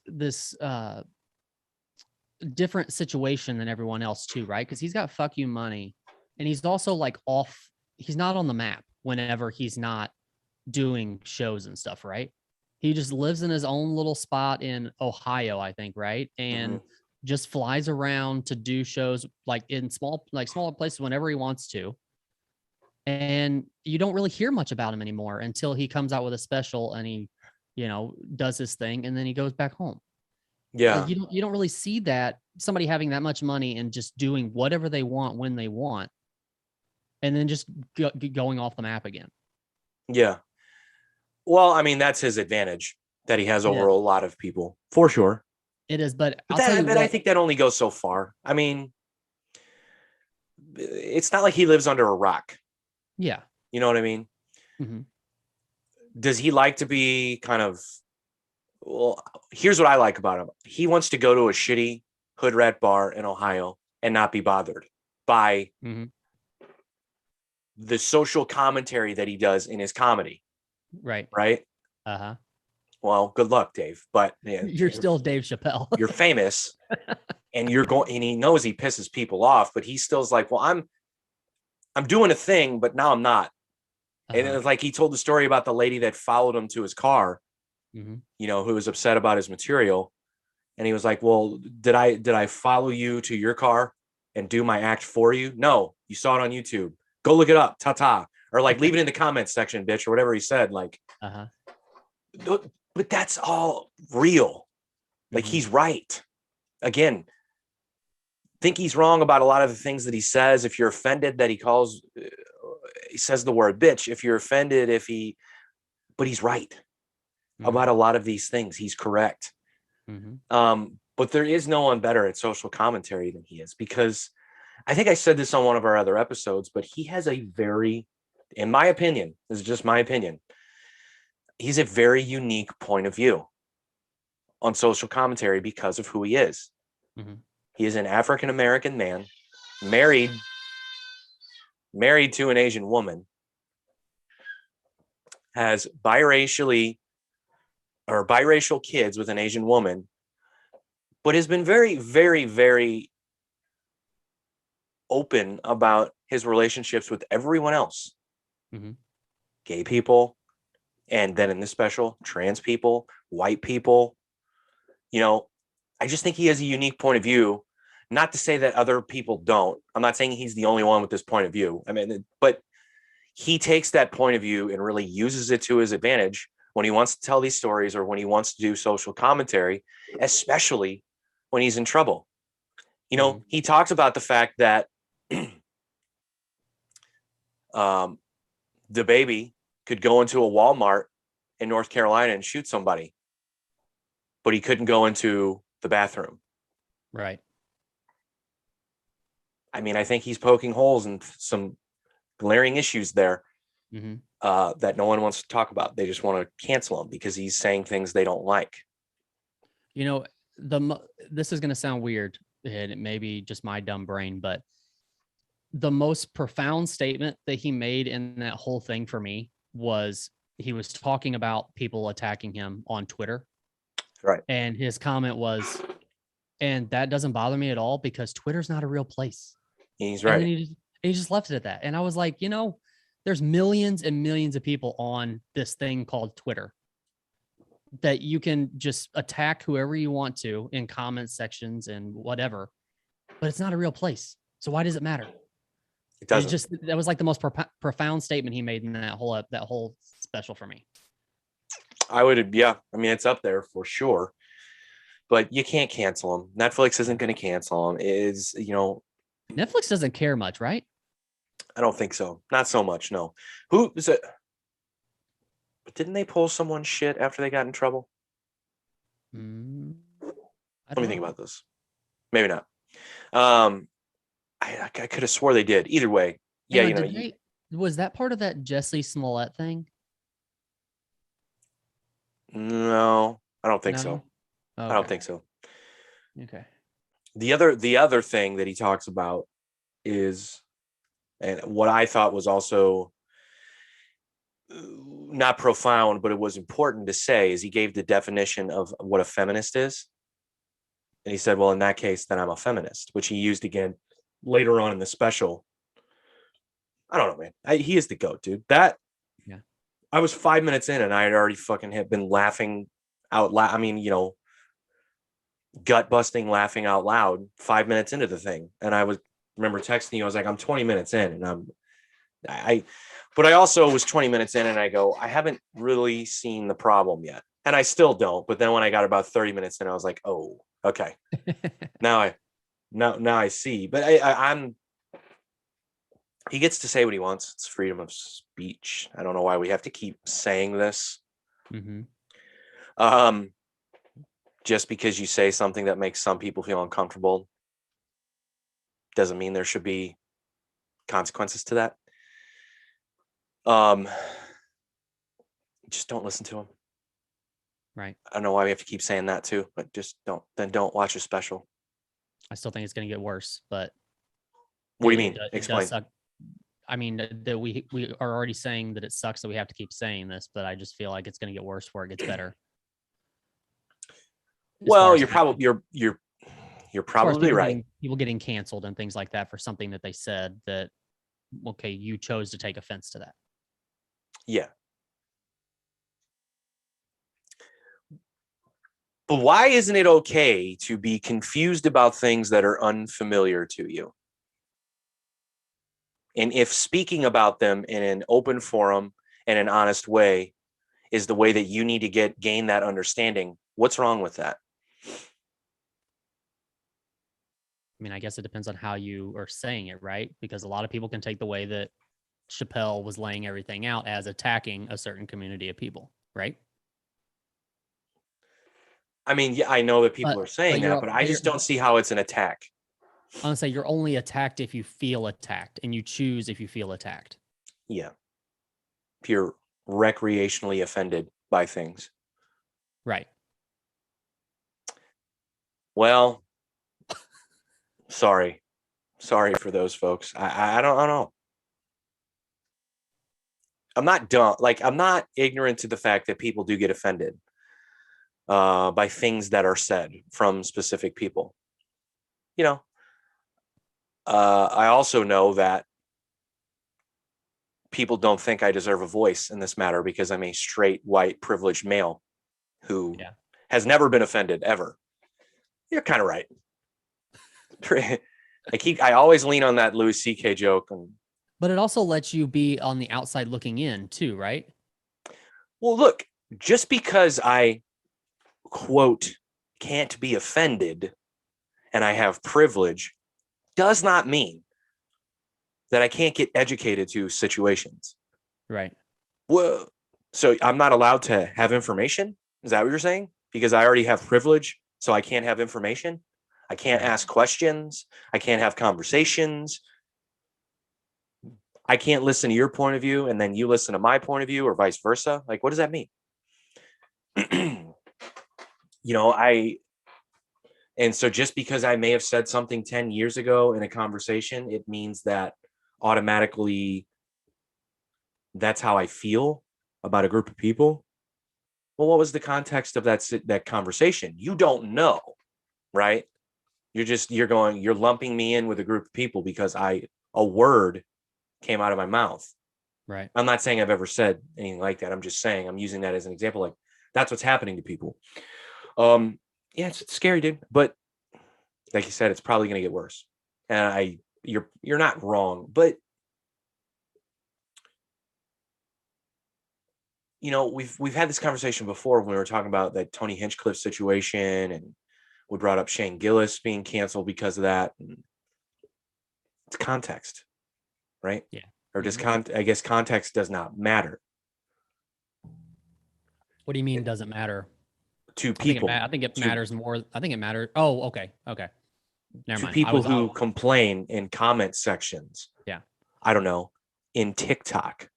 different situation than everyone else too, right? Because he's got fuck you money, and he's also like off. He's not on the map whenever he's not doing shows and stuff, right? He just lives in his own little spot in Ohio, I think, right? And just flies around to do shows like in smaller places whenever he wants to. And you don't really hear much about him anymore until he comes out with a special and he, does his thing, and then he goes back home. Yeah. Like, you don't really see that somebody having that much money and just doing whatever they want when they want, and then just going off the map again. Yeah. Well, I mean, that's his advantage that he has over a lot of people, for sure. It is, but I think that only goes so far. I mean, it's not like he lives under a rock. Yeah. You know what I mean? Does he like to be kind of, well, here's what I like about him. He wants to go to a shitty hood rat bar in Ohio and not be bothered by the social commentary that he does in his comedy. Right. Right. Well, good luck, Dave. But you're still Dave Chappelle. You're famous, and and he knows he pisses people off, but he still's like, well, I'm doing a thing, but now I'm not. And it's like he told the story about the lady that followed him to his car, who was upset about his material. And he was like, well, did I follow you to your car and do my act for you? No, you saw it on YouTube. Go look it up. Ta-ta. Or like, leave it in the comments section, bitch, or whatever he said. Like, but that's all real. Like, he's right. Again, think he's wrong about a lot of the things that he says. If you're offended that he says the word bitch, if you're offended, but he's right about a lot of these things. He's correct. But there is no one better at social commentary than he is, because I think I said this on one of our other episodes, but he has a very, in my opinion, this is just my opinion, he's a very unique point of view on social commentary because of who he is. He is an African-American man, married to an Asian woman, has biracial kids with an Asian woman, but has been very, very, very open about his relationships with everyone else. Gay people, and then in this special, trans people, white people. I just think he has a unique point of view. Not to say that other people don't. I'm not saying he's the only one with this point of view. I mean, but he takes that point of view and really uses it to his advantage when he wants to tell these stories or when he wants to do social commentary, especially when he's in trouble. You know, he talked about the fact that the baby could go into a Walmart in North Carolina and shoot somebody, but he couldn't go into the bathroom. Right. I mean, I think he's poking holes in some glaring issues there that no one wants to talk about. They just want to cancel him because he's saying things they don't like. You know, this is going to sound weird, and it may be just my dumb brain, but the most profound statement that he made in that whole thing for me was he was talking about people attacking him on Twitter. Right. And his comment was, and that doesn't bother me at all because Twitter's not a real place. He's right. And then he just left it at that. And I was like, you know, there's millions and millions of people on this thing called Twitter that you can just attack whoever you want to in comment sections and whatever, but it's not a real place. So why does it matter? It doesn't. Just, that was like the most profound statement he made in that whole special for me. I would, yeah. I mean, it's up there for sure, but you can't cancel him. Netflix isn't going to cancel him. Is, you know, Netflix doesn't care much, right? I don't think so. Not so much. No. Who is it? But didn't they pull someone's shit after they got in trouble? Let me think about this. Maybe not. I could have swore they did. Either way, yeah. You know, was that part of that Jussie Smollett thing? No, I don't think so. Okay. I don't think so. Okay. The other thing that he talks about is, and what I thought was also not profound, but it was important to say, is he gave the definition of what a feminist is. And he said, well, in that case, then I'm a feminist, which he used again later on in the special. I don't know, man. He is the GOAT, dude. I was 5 minutes in and I had already been laughing out loud. I mean, you know, gut busting, laughing out loud 5 minutes into the thing. And I remember texting you. I was like, I'm 20 minutes in, and but I also was 20 minutes in and I go, I haven't really seen the problem yet. And I still don't. But then when I got about 30 minutes in, I was like, oh, okay. now I see. But I'm he gets to say what he wants. It's freedom of speech. I don't know why we have to keep saying this. Just because you say something that makes some people feel uncomfortable doesn't mean there should be consequences to that. Just don't listen to him. Right. I don't know why we have to keep saying that too, but just don't watch a special. I still think it's going to get worse, but what do you mean? Explain. I mean, that we are already saying that it sucks that we have to keep saying this, but I just feel like it's going to get worse before it gets better. Well, you're probably right. People getting canceled and things like that for something that they said that, okay, you chose to take offense to that. Yeah. But why isn't it okay to be confused about things that are unfamiliar to you? And if speaking about them in an open forum and an honest way is the way that you need to gain that understanding, what's wrong with that? I mean, I guess it depends on how you are saying it, right? Because a lot of people can take the way that Chappelle was laying everything out as attacking a certain community of people, right? I mean, yeah, I know that people are saying that, but I just don't see how it's an attack. I'm gonna say you're only attacked if you feel attacked, and you choose if you feel attacked. Yeah. If you're recreationally offended by things. Right. Well, sorry for those folks. I don't know. I'm not dumb. Like, I'm not ignorant to the fact that people do get offended by things that are said from specific people. You know, I also know that people don't think I deserve a voice in this matter because I'm a straight, white, privileged male who has never been offended ever. You're kind of right. I always lean on that Louis C.K. joke. But it also lets you be on the outside looking in too, right? Well, look, just because I, quote, can't be offended and I have privilege does not mean that I can't get educated to situations. Right. Well, so I'm not allowed to have information? Is that what you're saying? Because I already have privilege, so I can't have information? I can't ask questions. I can't have conversations. I can't listen to your point of view and then you listen to my point of view, or vice versa. Like, what does that mean? And so just because I may have said something 10 years ago in a conversation, it means that automatically that's how I feel about a group of people. Well, what was the context of that conversation? You don't know, right? You're lumping me in with a group of people because a word came out of my mouth. Right. I'm not saying I've ever said anything like that. I'm just saying, I'm using that as an example. Like, that's what's happening to people. Yeah, it's scary, dude. But like you said, it's probably going to get worse. And you're not wrong, but we've had this conversation before when we were talking about that Tony Hinchcliffe situation, and we brought up Shane Gillis being canceled because of that. It's context, right? Yeah. Or I guess context does not matter. What do you mean doesn't matter? To people. I think it matters more. I think it matters. Oh, okay. Never mind. People who complain in comment sections. Yeah. I don't know, in TikTok.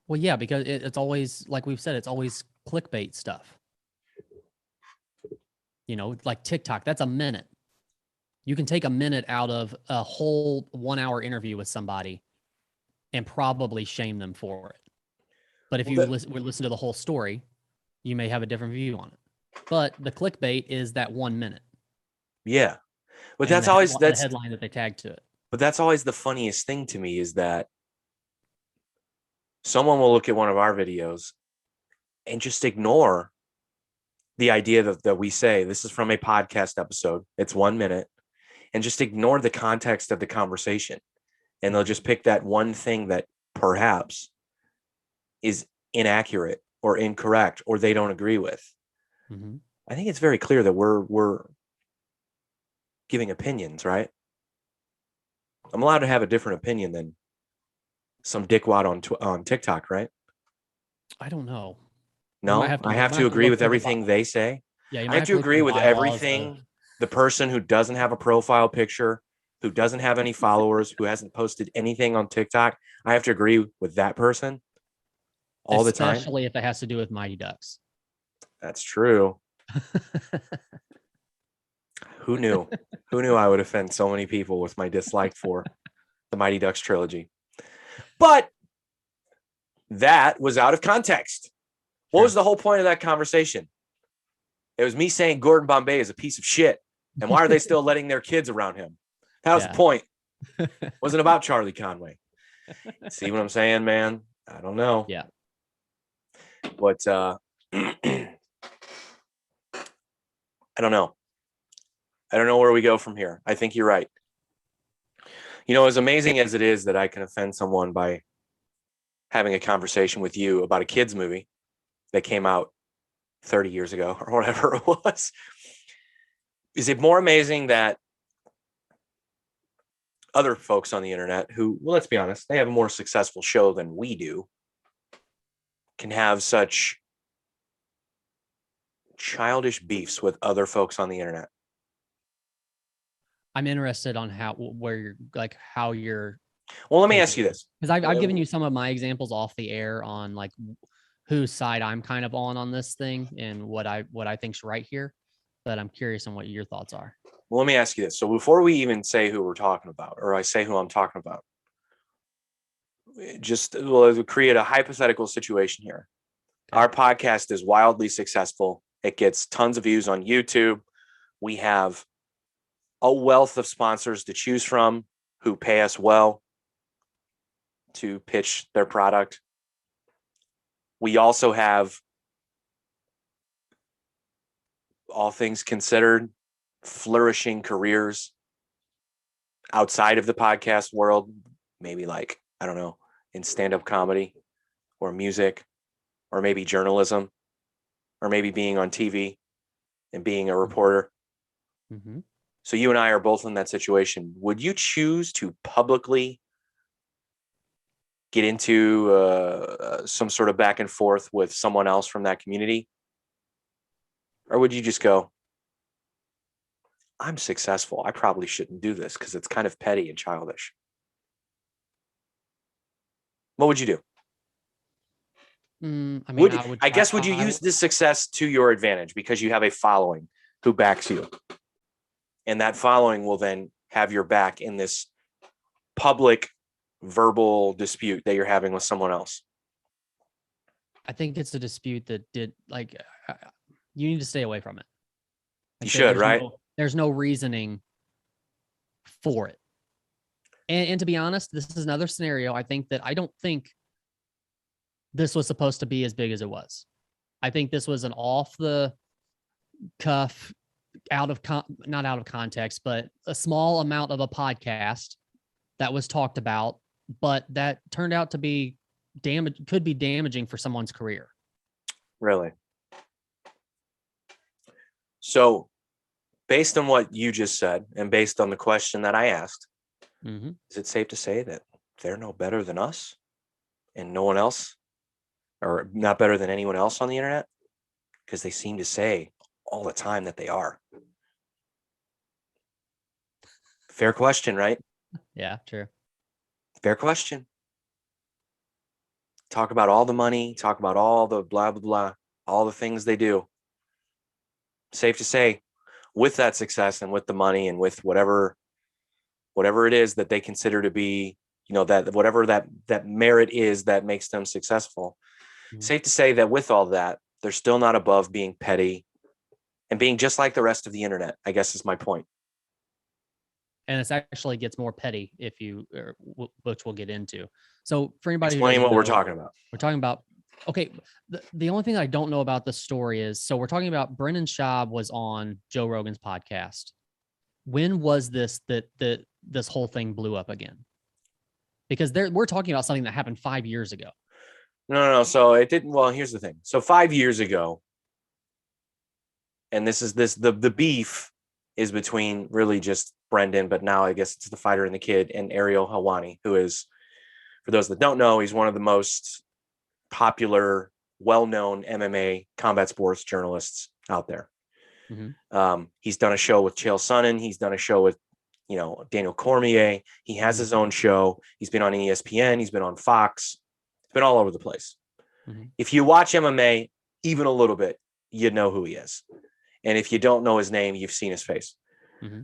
Well, yeah, because it's always, like we've said, it's always clickbait stuff. Like TikTok, that's a minute. You can take a minute out of a whole 1 hour interview with somebody and probably shame them for it. But if you listen to the whole story, you may have a different view on it. But the clickbait is that 1 minute. Yeah. But that's always the headline that they tag to it. But that's always the funniest thing to me, is that someone will look at one of our videos and just ignore the idea that we say this is from a podcast episode. It's 1 minute, and just ignore the context of the conversation. And they'll just pick that one thing that perhaps is inaccurate or incorrect, or they don't agree with. Mm-hmm. I think it's very clear that we're giving opinions, right? I'm allowed to have a different opinion than some dickwad on TikTok, right? I don't know. No, I have to agree with everything they say. Yeah, I have to agree with everything. The person who doesn't have a profile picture, who doesn't have any followers, who hasn't posted anything on TikTok, I have to agree with that person all the time. Especially if it has to do with Mighty Ducks. That's true. Who knew? Who knew I would offend so many people with my dislike for the Mighty Ducks trilogy? But that was out of context. What was the whole point of that conversation? It was me saying Gordon Bombay is a piece of shit. And why are they still letting their kids around him? That was the point. It wasn't about Charlie Conway. See what I'm saying, man? I don't know. Yeah. But I don't know. I don't know where we go from here. I think you're right. As amazing as it is that I can offend someone by having a conversation with you about a kids movie that came out 30 years ago or whatever it was, is it more amazing that other folks on the internet who, well, let's be honest, they have a more successful show than we do, can have such childish beefs with other folks on the internet? I'm interested on how you're. Well, let me ask you this, because I've given you some of my examples off the air on like whose side I'm kind of on this thing and what I think's right here, but I'm curious on what your thoughts are. Well, let me ask you this. So before we even say who we're talking about, or I say who I'm talking about, we'll create a hypothetical situation here. Okay. Our podcast is wildly successful. It gets tons of views on YouTube. We have a wealth of sponsors to choose from who pay us well to pitch their product. We also have, all things considered, flourishing careers outside of the podcast world, maybe like, I don't know, in stand-up comedy or music, or maybe journalism, or maybe being on TV and being a reporter. Mm-hmm. So you and I are both in that situation. Would you choose to publicly get into some sort of back and forth with someone else from that community? Or would you just go, I'm successful, I probably shouldn't do this because it's kind of petty and childish? What would you do? I mean, I would I try. guess would you use this success to your advantage because you have a following who backs you? And that following will then have your back in this public verbal dispute that you're having with someone else. I think it's a dispute that you need to stay away from it. You should, right? There's no reasoning for it. And to be honest, this is another scenario. I don't think this was supposed to be as big as it was. I think this was an off the cuff, not out of context, but a small amount of a podcast that was talked about, but that turned out to be could be damaging for someone's career. Really? So based on what you just said and based on the question that I asked, is it safe to say that they're no better than us and no one else, or not better than anyone else on the internet? Because they seem to say all the time that they are. Fair question, right? Yeah, true. Fair question. Talk about all the money, talk about all the blah, blah, blah, all the things they do. Safe to say, with that success and with the money and with whatever it is that they consider to be, that whatever that merit is that makes them successful, safe to say that with all that, they're still not above being petty and being just like the rest of the internet, I guess is my point. And it actually gets more petty which we'll get into. So for anybody explain what we're talking about. Okay, the only thing I don't know about this story is, so we're talking about Brendan Schaub was on Joe Rogan's podcast. When was this that this whole thing blew up again? Because we're talking about something that happened 5 years ago. No. So it didn't. Well, here's the thing. So 5 years ago, and the beef is between really just Brendan, but now I guess it's the fighter and the kid, and Ariel Helwani, who is, for those that don't know, he's one of the most popular, well-known MMA combat sports journalists out there. He's done a show with Chael Sonnen. He's done a show with, Daniel Cormier. He has his own show. He's been on ESPN. He's been on Fox. He's been all over the place. If you watch MMA even a little bit, you know who he is. And if you don't know his name, you've seen his face.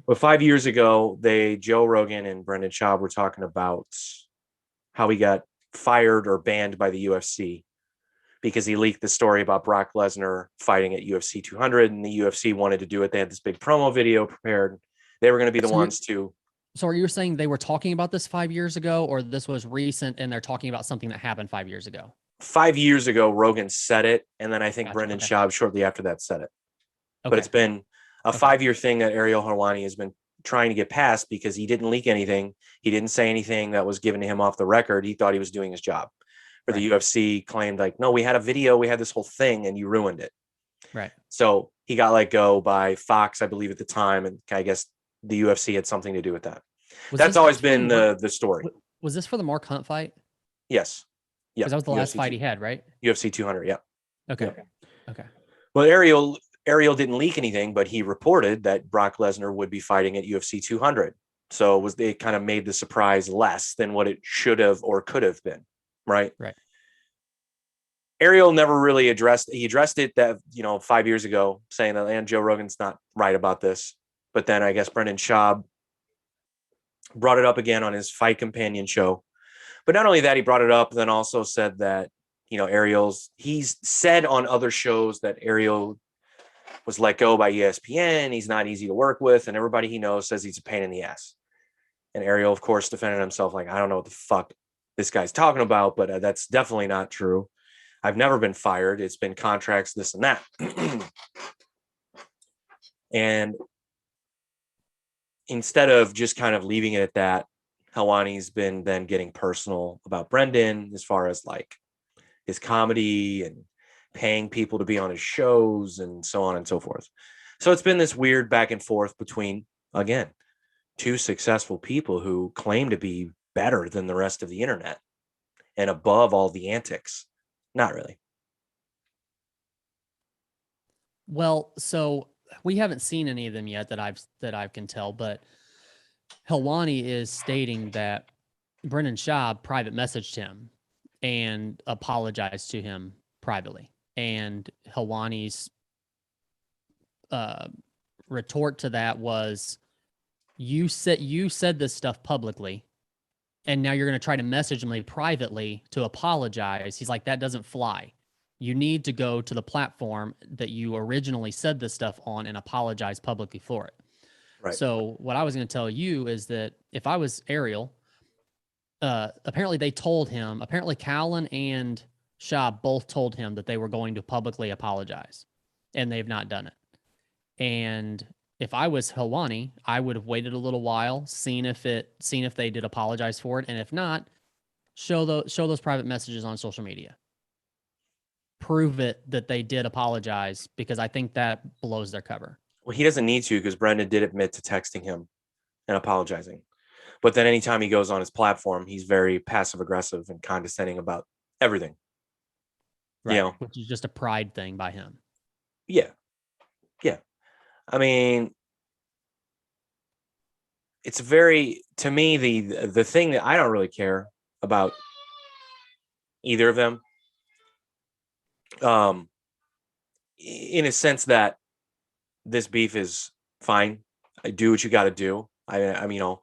But 5 years ago, Joe Rogan and Brendan Schaub were talking about how he got fired or banned by the UFC because he leaked the story about Brock Lesnar fighting at UFC 200, and the UFC wanted to do it. They had this big promo video prepared. They were going to be the ones to. So are you saying they were talking about this 5 years ago, or this was recent and they're talking about something that happened 5 years ago? 5 years ago, Rogan said it, and then I think Brendan Schaub shortly after that said it. But it's been a 5-year thing that Ariel Helwani has been trying to get past because he didn't leak anything. He didn't say anything that was given to him off the record. He thought he was doing his job. Or the UFC claimed no, we had a video, we had this whole thing, and you ruined it. Right. So he got let go by Fox, I believe, at the time, and I guess the UFC had something to do with that. That's always been the story. Was this for the Mark Hunt fight? Yes. Yeah. Because that was the last fight he had, right? UFC 200. Yeah. Okay. Well, Ariel didn't leak anything, but he reported that Brock Lesnar would be fighting at UFC 200. So it kind of made the surprise less than what it should have or could have been. Right. Ariel never really addressed it that, 5 years ago, saying that Joe Rogan's not right about this. But then I guess Brendan Schaub brought it up again on his Fight Companion show. But not only that, he brought it up, then also said that, he's said on other shows that Ariel was let go by ESPN. He's not easy to work with. And everybody he knows says he's a pain in the ass. And Ariel, of course, defended himself I don't know what the fuck this guy's talking about, but that's definitely not true. I've never been fired. It's been contracts, this and that. And instead of just kind of leaving it at that, Helwani's been then getting personal about Brendan as far as his comedy and paying people to be on his shows and so on and so forth. So it's been this weird back and forth between again, two successful people who claim to be better than the rest of the internet and above all the antics. Not really. Well, so we haven't seen any of them yet that I can tell, but Helwani is stating that Brendan Schaub private messaged him and apologized to him privately. And Helwani's retort to that was, you said this stuff publicly, and now you're going to try to message me privately to apologize. He's like, that doesn't fly. You need to go to the platform that you originally said this stuff on and apologize publicly for it. Right. So what I was going to tell you is that if I was Ariel, apparently they told him, apparently Callan and Schaub both told him that they were going to publicly apologize, and they've not done it. And if I was Helwani, I would have waited a little while, seen if they did apologize for it, and if not, show those private messages on social media. Prove it that they did apologize, because I think that blows their cover. Well, he doesn't need to, because Brendan did admit to texting him and apologizing. But then anytime he goes on his platform, he's very passive aggressive and condescending about everything. Right. You know, which is just a pride thing by him. Yeah. Yeah. I mean, it's very, to me, the thing that I don't really care about either of them, in a sense that this beef is fine. I do what you got to do. I mean,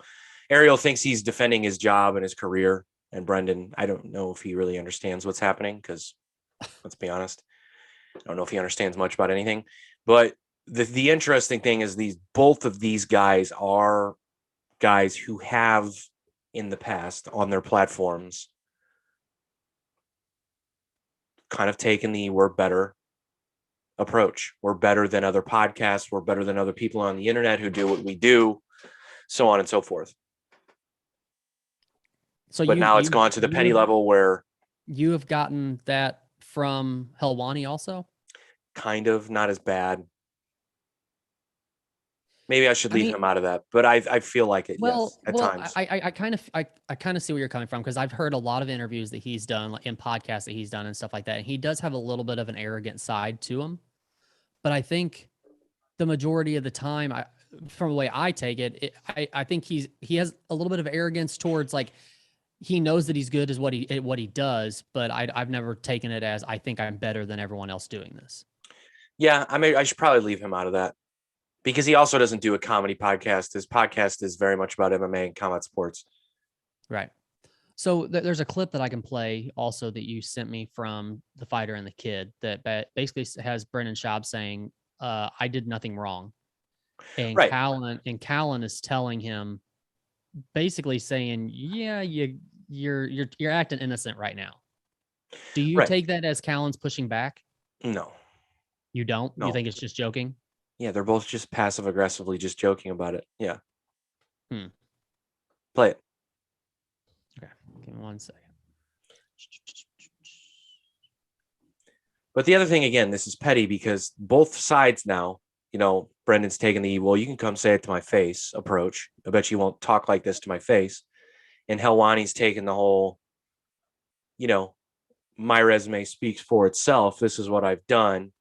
Ariel thinks he's defending his job and his career, and Brendan, I don't know if he really understands what's happening, because let's be honest, I don't know if he understands much about anything. But the interesting thing is both of these guys are guys who have in the past on their platforms kind of taken the we're better approach. We're better than other podcasts. We're better than other people on the internet who do what we do, so on and so forth. But now it's gone to the petty level where you have gotten that from Helwani also. Kind of, not as bad. Maybe I should leave him out of that, but I feel like it. Well, yes, at times. I kind of see where you're coming from, because I've heard a lot of interviews that he's done, like in podcasts that he's done and stuff like that. And he does have a little bit of an arrogant side to him, but I think the majority of the time, from the way I take it, I think he has a little bit of arrogance towards, like, he knows that he's good as what he does, but I've never taken it as, I think I'm better than everyone else doing this. Yeah, I mean, I should probably leave him out of that, because he also doesn't do a comedy podcast. His podcast is very much about MMA and combat sports. Right. So there's a clip that I can play also that you sent me from The Fighter and the Kid that basically has Brendan Schaub saying, I did nothing wrong. And right. Callan is telling him, basically saying, yeah, you're acting innocent right now. Do you take that as Callan's pushing back? No. You don't? No. You think it's just joking? Yeah, they're both just passive aggressively just joking about it. Yeah. Play it. Okay. Give me 1 second. But the other thing, again, this is petty, because both sides now, Brendan's taking the, well, you can come say it to my face approach. I bet you won't talk like this to my face. And Helwani's taking the whole, my resume speaks for itself. This is what I've done.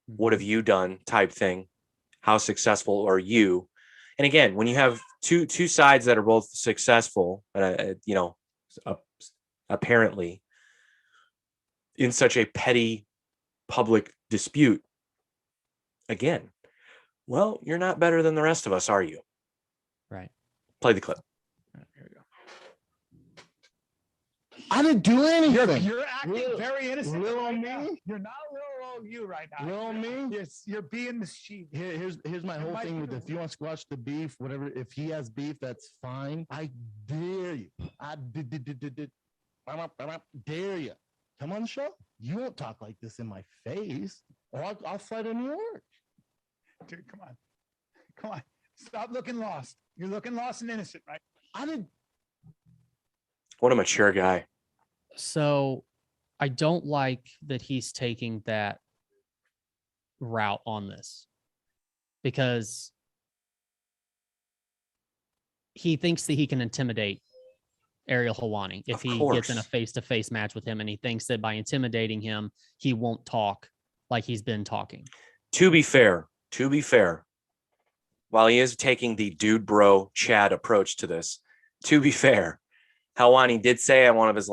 What have you done type thing? How successful are you? And again, when you have two sides that are both successful, apparently in such a petty public dispute, again, well, you're not better than the rest of us, are you? Right. Play the clip. Right, here we go. I didn't do anything. You're acting very innocent. Little right me? now. You're not little you right now. Little me? You're being mischievous. Here's my whole thing with, if you want to squash the beef, whatever, if he has beef, that's fine. I dare you. I dare you. Come on the show. You won't talk like this in my face, or I'll fly to New York. Dude, come on. Stop looking lost. You're looking lost and innocent, right? I didn't. What a mature guy. So I don't like that he's taking that route on this, because he thinks that he can intimidate Ariel Helwani if Of he gets in a course. face-to-face match with him, and he thinks that by intimidating him, he won't talk like he's been talking. To be fair, while he is taking the dude bro Chad approach to this, to be fair, Helwani did say on one of the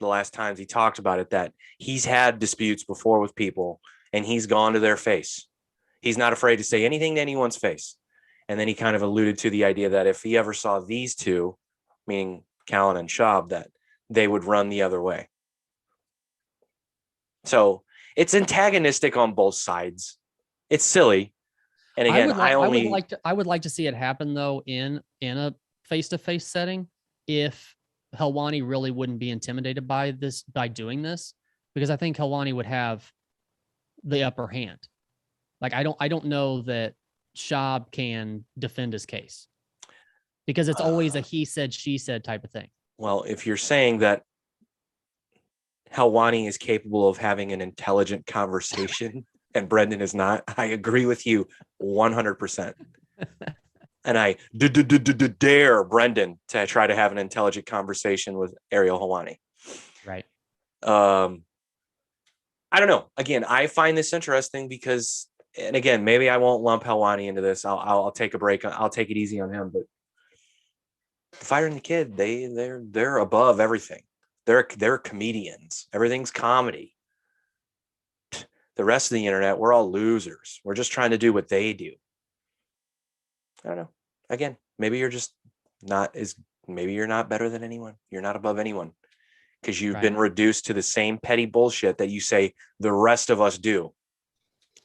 last times he talked about it that he's had disputes before with people and he's gone to their face. He's not afraid to say anything to anyone's face. And then he kind of alluded to the idea that if he ever saw these two, meaning Callan and Schaub, that they would run the other way. So it's antagonistic on both sides. It's silly. And again, I would like to see it happen though in a face-to-face setting if Helwani really wouldn't be intimidated by doing this, because I think Helwani would have the upper hand. Like I don't know that Schaub can defend his case because it's always a he said, she said type of thing. Well, if you're saying that Helwani is capable of having an intelligent conversation and Brendan is not, I agree with you 100%. And I dare Brendan to try to have an intelligent conversation with Ariel Helwani. Right. I don't know. Again, I find this interesting because, and again, maybe I won't lump Helwani into this. I'll take a break. I'll take it easy on him. But the fighter and the kid, they're above everything. They're comedians. Everything's comedy. The rest of the internet, we're all losers. We're just trying to do what they do. I don't know. Again, maybe you're just maybe you're not better than anyone. You're not above anyone because you've been reduced to the same petty bullshit that you say the rest of us do.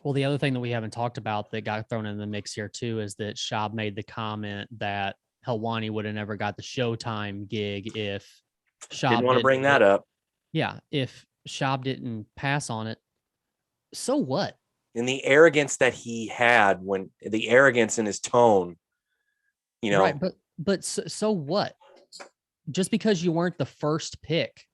Well, the other thing that we haven't talked about that got thrown in the mix here too is that Schaub made the comment that Helwani would have never got the Showtime gig if Schaub didn't want to bring that up. Yeah, if Schaub didn't pass on it, so what? And the arrogance that he had the arrogance in his tone, right? But so what? Just because you weren't the first pick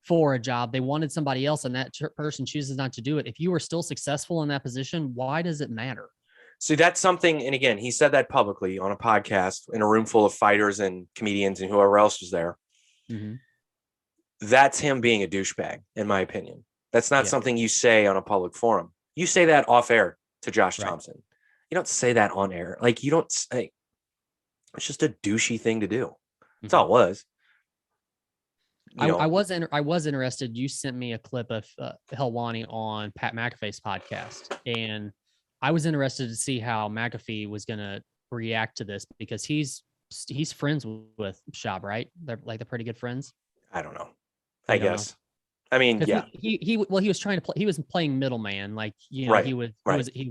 for a job, they wanted somebody else, and that person chooses not to do it. If you were still successful in that position, why does it matter? See, that's something. And again, he said that publicly on a podcast in a room full of fighters and comedians and whoever else was there. Mm-hmm. That's him being a douchebag, in my opinion. That's not something you say on a public forum. You say that off air to Josh Thompson. You don't say that on air. Like you don't say. It's just a douchey thing to do. That's all it was. I was interested. You sent me a clip of Helwani on Pat McAfee's podcast, and I was interested to see how McAfee was going to react to this because he's friends with Schaub, right? They're pretty good friends. I don't know. I guess. I mean, yeah. He was trying to play. He was playing middleman, he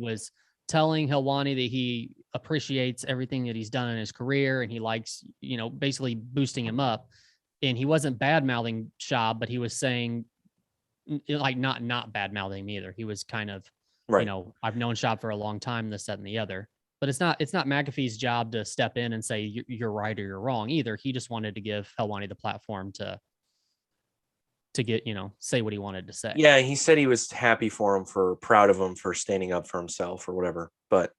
was telling Helwani that he appreciates everything that he's done in his career and he likes, basically boosting him up. And he wasn't bad mouthing Schaub, but he was saying not bad mouthing him either. He was kind of, I've known Schaub for a long time, this, that, and the other. But it's not McAfee's job to step in and say you're right or you're wrong either. He just wanted to give Helwani the platform to get, say what he wanted to say. Yeah, he said he was happy for him, proud of him for standing up for himself or whatever. But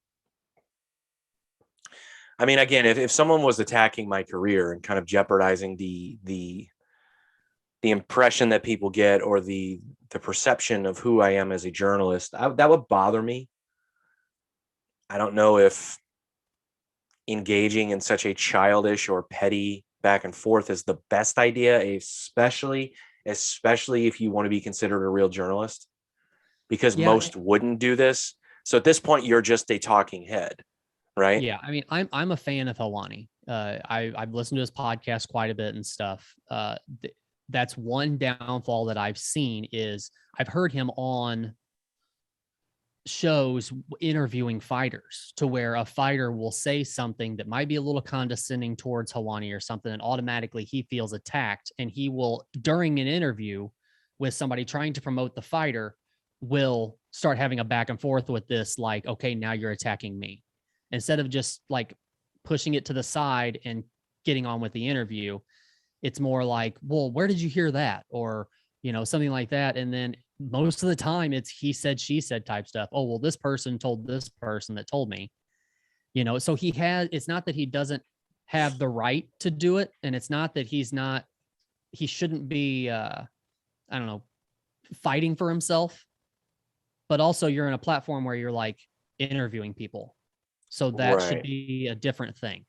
I mean, again, if someone was attacking my career and kind of jeopardizing the impression that people get or the perception of who I am as a journalist, that would bother me. I don't know if engaging in such a childish or petty back and forth is the best idea, especially if you want to be considered a real journalist, because most wouldn't do this. So at this point, you're just a talking head, right? Yeah. I mean, I'm a fan of Helwani. I've listened to his podcast quite a bit and stuff. That's one downfall that I've seen is I've heard him on shows interviewing fighters to where a fighter will say something that might be a little condescending towards Helwani or something, and automatically he feels attacked, and he will, during an interview with somebody trying to promote the fighter, will start having a back and forth with this, like, okay, now you're attacking me, instead of just like pushing it to the side and getting on with the interview. It's more like, well, where did you hear that? Or, something like that. And then most of the time it's he said, she said type stuff. Oh, well, this person told this person that told me, so it's not that he doesn't have the right to do it. And it's not that he shouldn't be, I don't know, fighting for himself, but also you're in a platform where you're like interviewing people. So that should Right. be a different thing.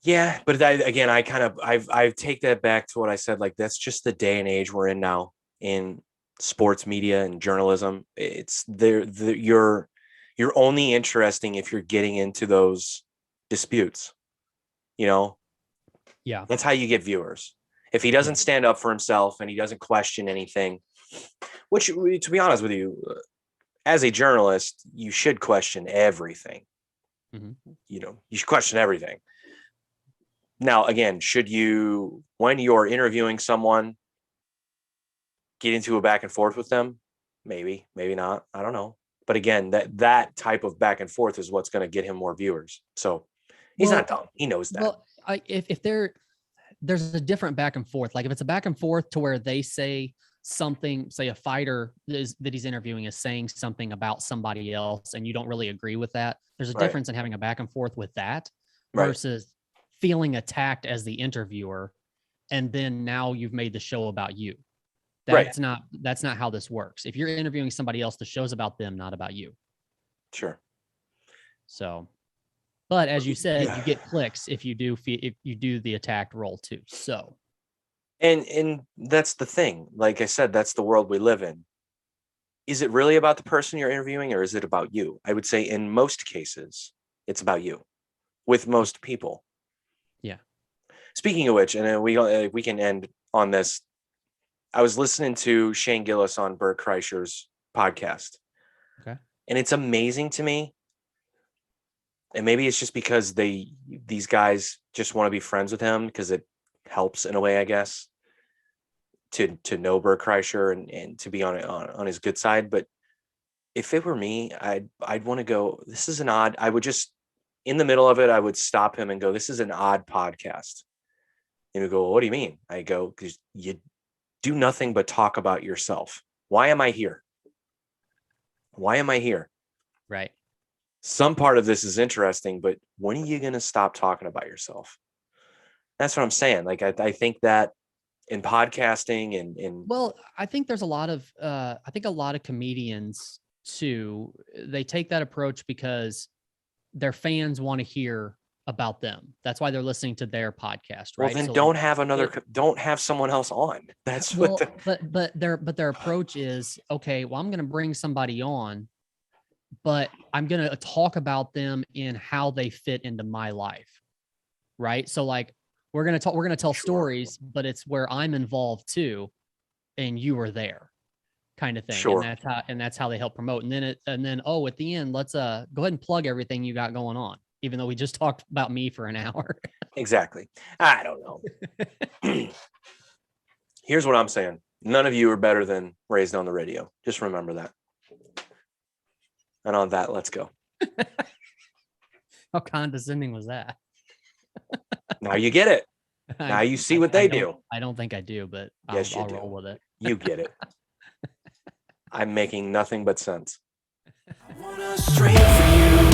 Yeah, but I take that back to what I said. Like, that's just the day and age we're in now in sports media and journalism. It's you're only interesting if you're getting into those disputes. You know, Yeah. that's how you get viewers. If he doesn't stand up for himself and he doesn't question anything, which, to be honest with you, as a journalist, you should question everything. Mhm. You know, you should question everything. Now, again, should you, when you're interviewing someone, get into a back and forth with them? Maybe, maybe not. I don't know. But again, that type of back and forth is what's going to get him more viewers. So he's not dumb. He knows that. Well, if there's a different back and forth, like if it's a back and forth to where they say something, say a fighter that he's interviewing is saying something about somebody else and you don't really agree with that, there's a Right. difference in having a back and forth with that Right. versus feeling attacked as the interviewer. And then now you've made the show about you. Right. That's not how this works. If you're interviewing somebody else, the show's about them, not about you. Sure. So, but as you said, Yeah. you get clicks if you do the attacked role too. So, And that's the thing. Like I said, that's the world we live in. Is it really about the person you're interviewing, or is it about you? I would say in most cases, it's about you with most people. Yeah. Speaking of which, and then we can end on this. I was listening to Shane Gillis on Bert Kreischer's podcast. Okay. And it's amazing to me. And maybe it's just because these guys just want to be friends with him because it helps in a way, I guess, to know Bert Kreischer and to be on his good side. But if it were me, I'd want to go, this is an odd, I would just, in the middle of it, I would stop him and go, this is an odd podcast. And he'd go, well, what do you mean? I go, because you do nothing but talk about yourself. Why am I here? Why am I here? right. Some part of this is interesting, but when are you going to stop talking about yourself? That's what I'm saying. Like, I think that in podcasting and Well, I think there's a lot of comedians too, they take that approach because their fans want to hear about them. That's why they're listening to their podcast, well, right? then So, don't have someone else on. That's well, what but their approach is, okay, well, I'm going to bring somebody on, but I'm going to talk about them in how they fit into my life. Right? So like we're going to tell Sure. stories, but it's where I'm involved too and you were there, kind of thing. Sure. And that's how they help promote. And then at the end, let's go ahead and plug everything you got going on, even though we just talked about me for an hour. Exactly. I don't know. Here's what I'm saying. None of you are better than Raised on the Radio. Just remember that. And on that, let's go. How condescending was that? Now you get it. Now you see what they do. I don't think I do, but Yes, you I'll do. roll with it. You get it. I'm making nothing but sense. I wanna strain for you.